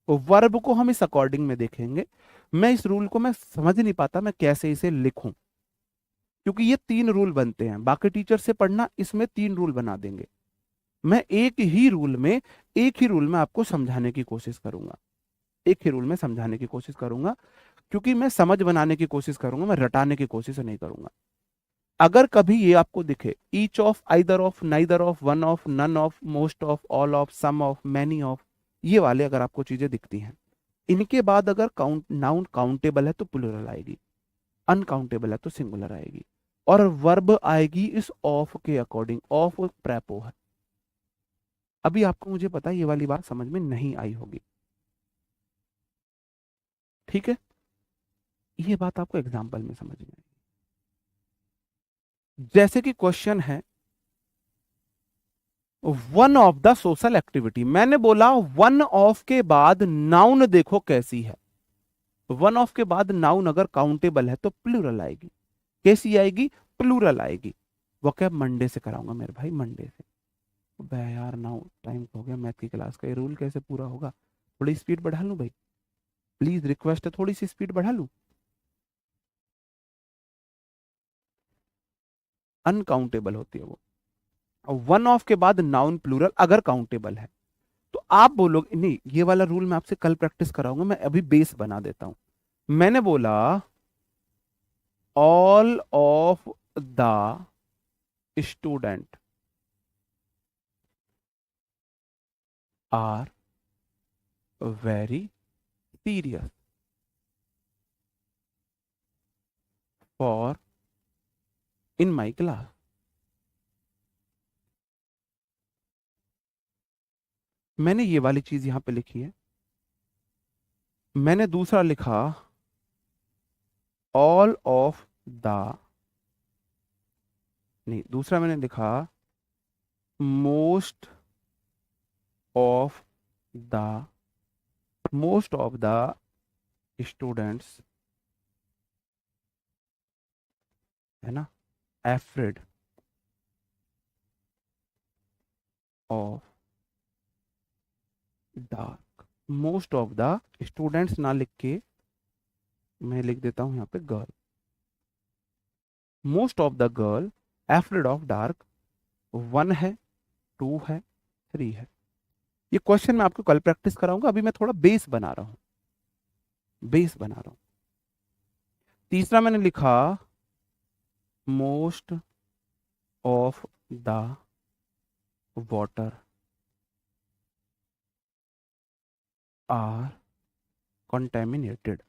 तो वर्ब को हम इस अकॉर्डिंग में देखेंगे। मैं इस रूल को मैं समझ नहीं पाता मैं कैसे इसे लिखूं, क्योंकि ये तीन रूल बनते हैं, बाकी टीचर से पढ़ना, इसमें तीन रूल बना देंगे। मैं एक ही रूल में आपको समझाने की कोशिश करूंगा, एक ही रूल में समझाने की कोशिश करूंगा, क्योंकि मैं समझ बनाने की कोशिश करूंगा, मैं रटाने की कोशिश नहीं करूंगा। अगर कभी ये आपको दिखे each of, either of, neither of, one of, none of, most of, all of, some of, many of, ये वाले अगर आपको चीजें दिखती हैं, इनके बाद अगर काउंट नाउन काउंटेबल है तो प्लूरल आएगी, अनकाउंटेबल है तो सिंगुलर आएगी, और वर्ब आएगी इस ऑफ के अकॉर्डिंग। ऑफ प्रेपो है। अभी आपको मुझे पता है ये वाली बात समझ में नहीं आई होगी, ठीक है? ये बात आपको एग्जाम्पल में समझ में आई। जैसे कि क्वेश्चन है, one of the social activity, मैंने बोला वन ऑफ के बाद नाउन देखो कैसी है। वन ऑफ के बाद नाउन अगर काउंटेबल है तो प्लूरल आएगी। कैसी आएगी? प्लूरल आएगी। वो क्या मंडे से कराऊंगा मेरे भाई, मंडे से। बे यार, नाउ टाइम हो गया मैथ की क्लास का, ये रूल कैसे पूरा होगा? थोड़ी स्पीड बढ़ा लूं भाई, प्लीज रिक्वेस्ट है, थोड़ी सी स्पीड बढ़ा लूं। अनकाउंटेबल होती है वो। वन ऑफ के बाद नाउन प्लूरल अगर काउंटेबल है तो आप बोलोगे नहीं, ये वाला रूल मैं आपसे कल प्रैक्टिस कराऊंगा, मैं अभी बेस बना देता हूं। मैंने बोला all of the student are very serious for in my class. मैंने ये वाली चीज यहां पे लिखी है। मैंने दूसरा लिखा ऑल ऑफ द, नहीं, दूसरा मैंने लिखा most of the, most of the students, है ना, afraid of dark. Most of the students ना लिख के मैं लिख देता हूं यहां पे girl. Most of the girl afraid of dark, one है, टू है, थ्री है। ये क्वेश्चन मैं आपको कल प्रैक्टिस कराऊंगा, अभी मैं थोड़ा बेस बना रहा हूं, बेस बना रहा हूं। तीसरा मैंने लिखा most of the water are contaminated.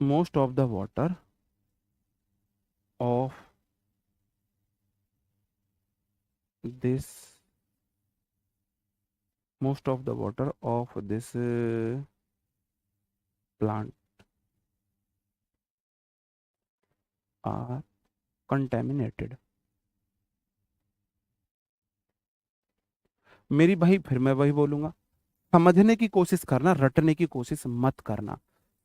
Most of the water of this most of the water of this plant are contaminated. मेरी भाई फिर मैं वही बोलूंगा, समझने की कोशिश करना, रटने की कोशिश मत करना।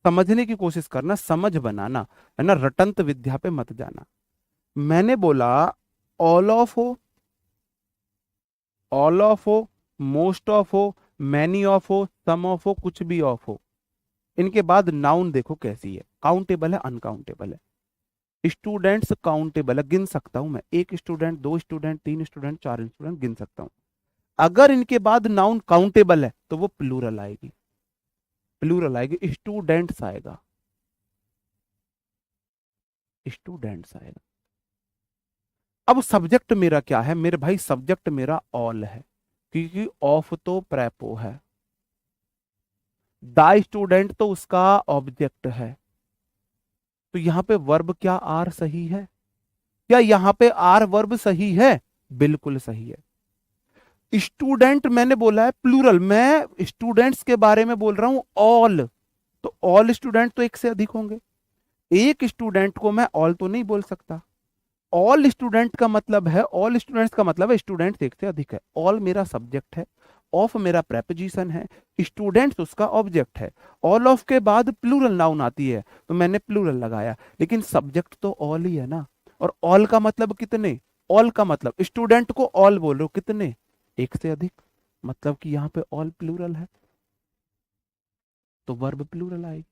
समझने की कोशिश करना, समझ बनाना, है ना, रटंत विद्या पे मत जाना। मैंने बोला ऑल ऑफ हो, ऑल ऑफ हो, मोस्ट ऑफ हो, मैनी ऑफ हो, सम ऑफ हो, कुछ भी ऑफ हो, इनके बाद नाउन देखो कैसी है, काउंटेबल है अनकाउंटेबल है। स्टूडेंट्स काउंटेबल है, गिन सकता हूं मैं, एक स्टूडेंट, दो स्टूडेंट, तीन स्टूडेंट, चार स्टूडेंट गिन सकता हूं। अगर इनके बाद नाउन काउंटेबल है तो वो प्लूरल आएगी, प्लूरल आएगी, स्टूडेंट्स आएगा, स्टूडेंट्स आएगा। अब सब्जेक्ट मेरा क्या है मेरे भाई, सब्जेक्ट मेरा ऑल है, क्योंकि ऑफ तो प्रेपो है, द स्टूडेंट तो उसका ऑब्जेक्ट है। तो यहां पे वर्ब क्या आर सही है? क्या यहां पे आर वर्ब सही है? बिल्कुल सही है। स्टूडेंट मैंने बोला है प्लूरल, मैं स्टूडेंट्स के बारे में बोल रहा हूं ऑल, तो ऑल स्टूडेंट तो एक से अधिक होंगे, एक स्टूडेंट को मैं ऑल तो नहीं बोल सकता। ऑल स्टूडेंट का मतलब है, ऑल स्टूडेंट्स का मतलब है स्टूडेंट्स एक से अधिक है। ऑल मेरा सब्जेक्ट है, ऑफ मेरा प्रेपोजिशन है, स्टूडेंट्स उसका ऑब्जेक्ट है। ऑल ऑफ के बाद प्लूरल नाउन आती है तो मैंने प्लूरल लगाया, लेकिन सब्जेक्ट तो ऑल ही है ना। और ऑल का मतलब कितने? ऑल का मतलब स्टूडेंट को ऑल बोल रहे हो, कितने? एक से अधिक, मतलब कि यहां पे ऑल प्लूरल है तो वर्ब प्लूरल आएगी।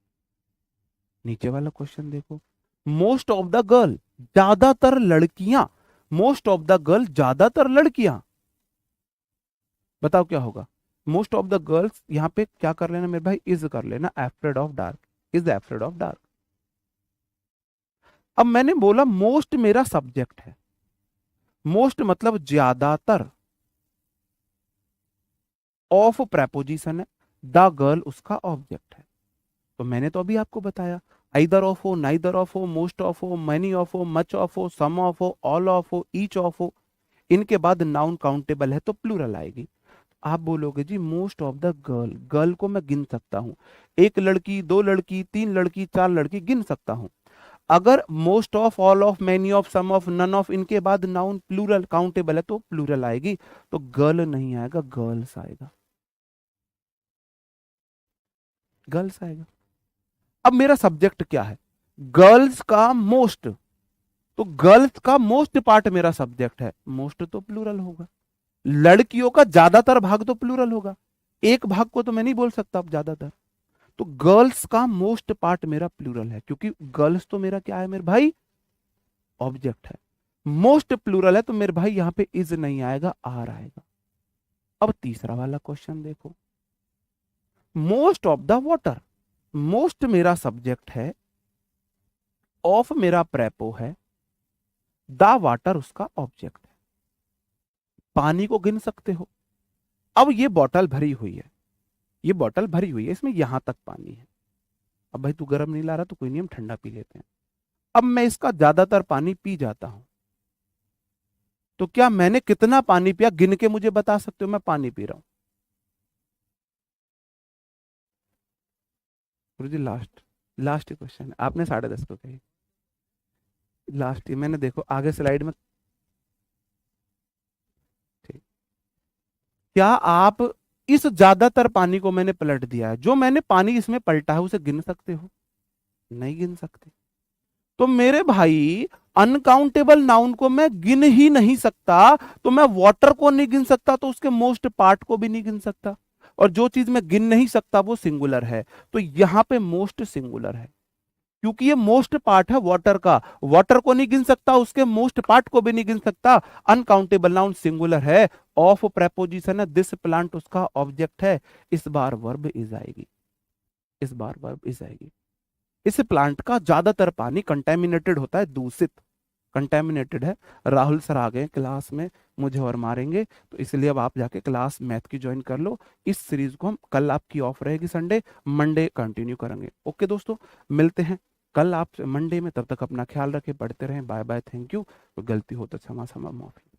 नीचे वाला क्वेश्चन देखो, मोस्ट ऑफ द गर्ल, ज्यादातर लड़कियां, मोस्ट ऑफ द गर्ल ज्यादातर लड़कियां, बताओ क्या होगा? मोस्ट ऑफ द गर्ल्स, यहां पे क्या कर लेना मेरे भाई, इज कर लेना, afraid of dark, is afraid of dark. अब मैंने बोला मोस्ट मेरा सब्जेक्ट है, मोस्ट मतलब ज्यादातर, ऑफ प्रेपोजिशन है, द गर्ल उसका ऑब्जेक्ट है। तो मैंने तो अभी आपको बताया, आइदर ऑफ हो, नाइदर ऑफ हो, मोस्ट ऑफ हो, मैनी ऑफ हो, मच ऑफ हो, सम ऑफ हो, ऑल ऑफ हो, ईच ऑफ हो, इनके बाद नाउन काउंटेबल है तो प्लूरल आएगी। आप बोलोगे जी most of the girl, girl को मैं गिन सकता हूं, एक लड़की, दो लड़की, तीन लड़की, चार लड़की गिन सकता हूं। अगर most of, all of, many of, some of, none of, इनके बाद नाउन प्लूरल काउंटेबल है तो प्लूरल आएगी, तो गर्ल नहीं आएगा, गर्ल्स आएगा, गर्ल्स आएगा। अब मेरा सब्जेक्ट क्या है? गर्ल्स का मोस्ट, तो गर्ल्स का मोस्ट पार्ट मेरा सब्जेक्ट है, मोस्ट तो प्लूरल होगा। लड़कियों का ज्यादातर भाग तो प्लूरल होगा, एक भाग को तो मैं नहीं बोल सकता अब ज्यादातर। तो गर्ल्स का मोस्ट पार्ट मेरा प्लूरल है, क्योंकि गर्ल्स तो मेरा क्या है मेरे भाई, ऑब्जेक्ट है। मोस्ट प्लूरल है तो मेरे भाई यहां पे इज नहीं आएगा, आर आएगा। अब तीसरा वाला क्वेश्चन देखो, most of the water, most मेरा सब्जेक्ट है, ऑफ मेरा प्रेपो है, द वाटर उसका ऑब्जेक्ट है। पानी को गिन सकते हो। अब ये बॉटल भरी हुई है, ये बॉटल भरी हुई है, इसमें यहां तक पानी है। अब भाई तू गर्म नहीं ला रहा तो कोई नहीं, हम ठंडा पी लेते हैं। अब मैं इसका ज्यादातर पानी पी जाता हूं, तो क्या मैंने कितना पानी पिया गिन के मुझे बता सकते हो मैं पानी पी रहा हूं? गुरुजी लास्ट, लास्ट क्वेश्चन है, आपने 10:30 को कही, लास्ट ही मैंने, देखो आगे स्लाइड में। ठीक, क्या आप इस ज्यादातर पानी को मैंने पलट दिया है, जो मैंने पानी इसमें पलटा है उसे गिन सकते हो? नहीं गिन सकते। तो मेरे भाई अनकाउंटेबल नाउन को मैं गिन ही नहीं सकता, तो मैं वाटर को नहीं गिन सकता तो उसके मोस्ट पार्ट को भी नहीं गिन सकता, और जो चीज मैं गिन नहीं सकता वो सिंगुलर है, तो यहां पे मोस्ट सिंगुलर है, क्योंकि ये मोस्ट पार्ट है वाटर का। वाटर को नहीं गिन सकता, उसके मोस्ट पार्ट को भी नहीं गिन सकता, अनकाउंटेबल नाउन सिंगुलर है, ऑफ प्रेपोजिशन है, दिस प्लांट उसका ऑब्जेक्ट है। इस बार वर्ब इज आएगी, इस बार वर्ब इज आएगी। इस प्लांट का ज्यादातर पानी कंटेमिनेटेड होता है, दूषित, कंटेमिनेटेड है। राहुल सर आ गए क्लास में, मुझे और मारेंगे, तो इसलिए अब आप जाके क्लास मैथ की ज्वाइन कर लो। इस सीरीज को हम कल, आपकी ऑफ रहेगी संडे, मंडे कंटिन्यू करेंगे। ओके दोस्तों, मिलते हैं कल आप मंडे में, तब तक अपना ख्याल रखें, पढ़ते रहें। Bye bye, thank you. गलती हो तो क्षमा क्षमा माफी।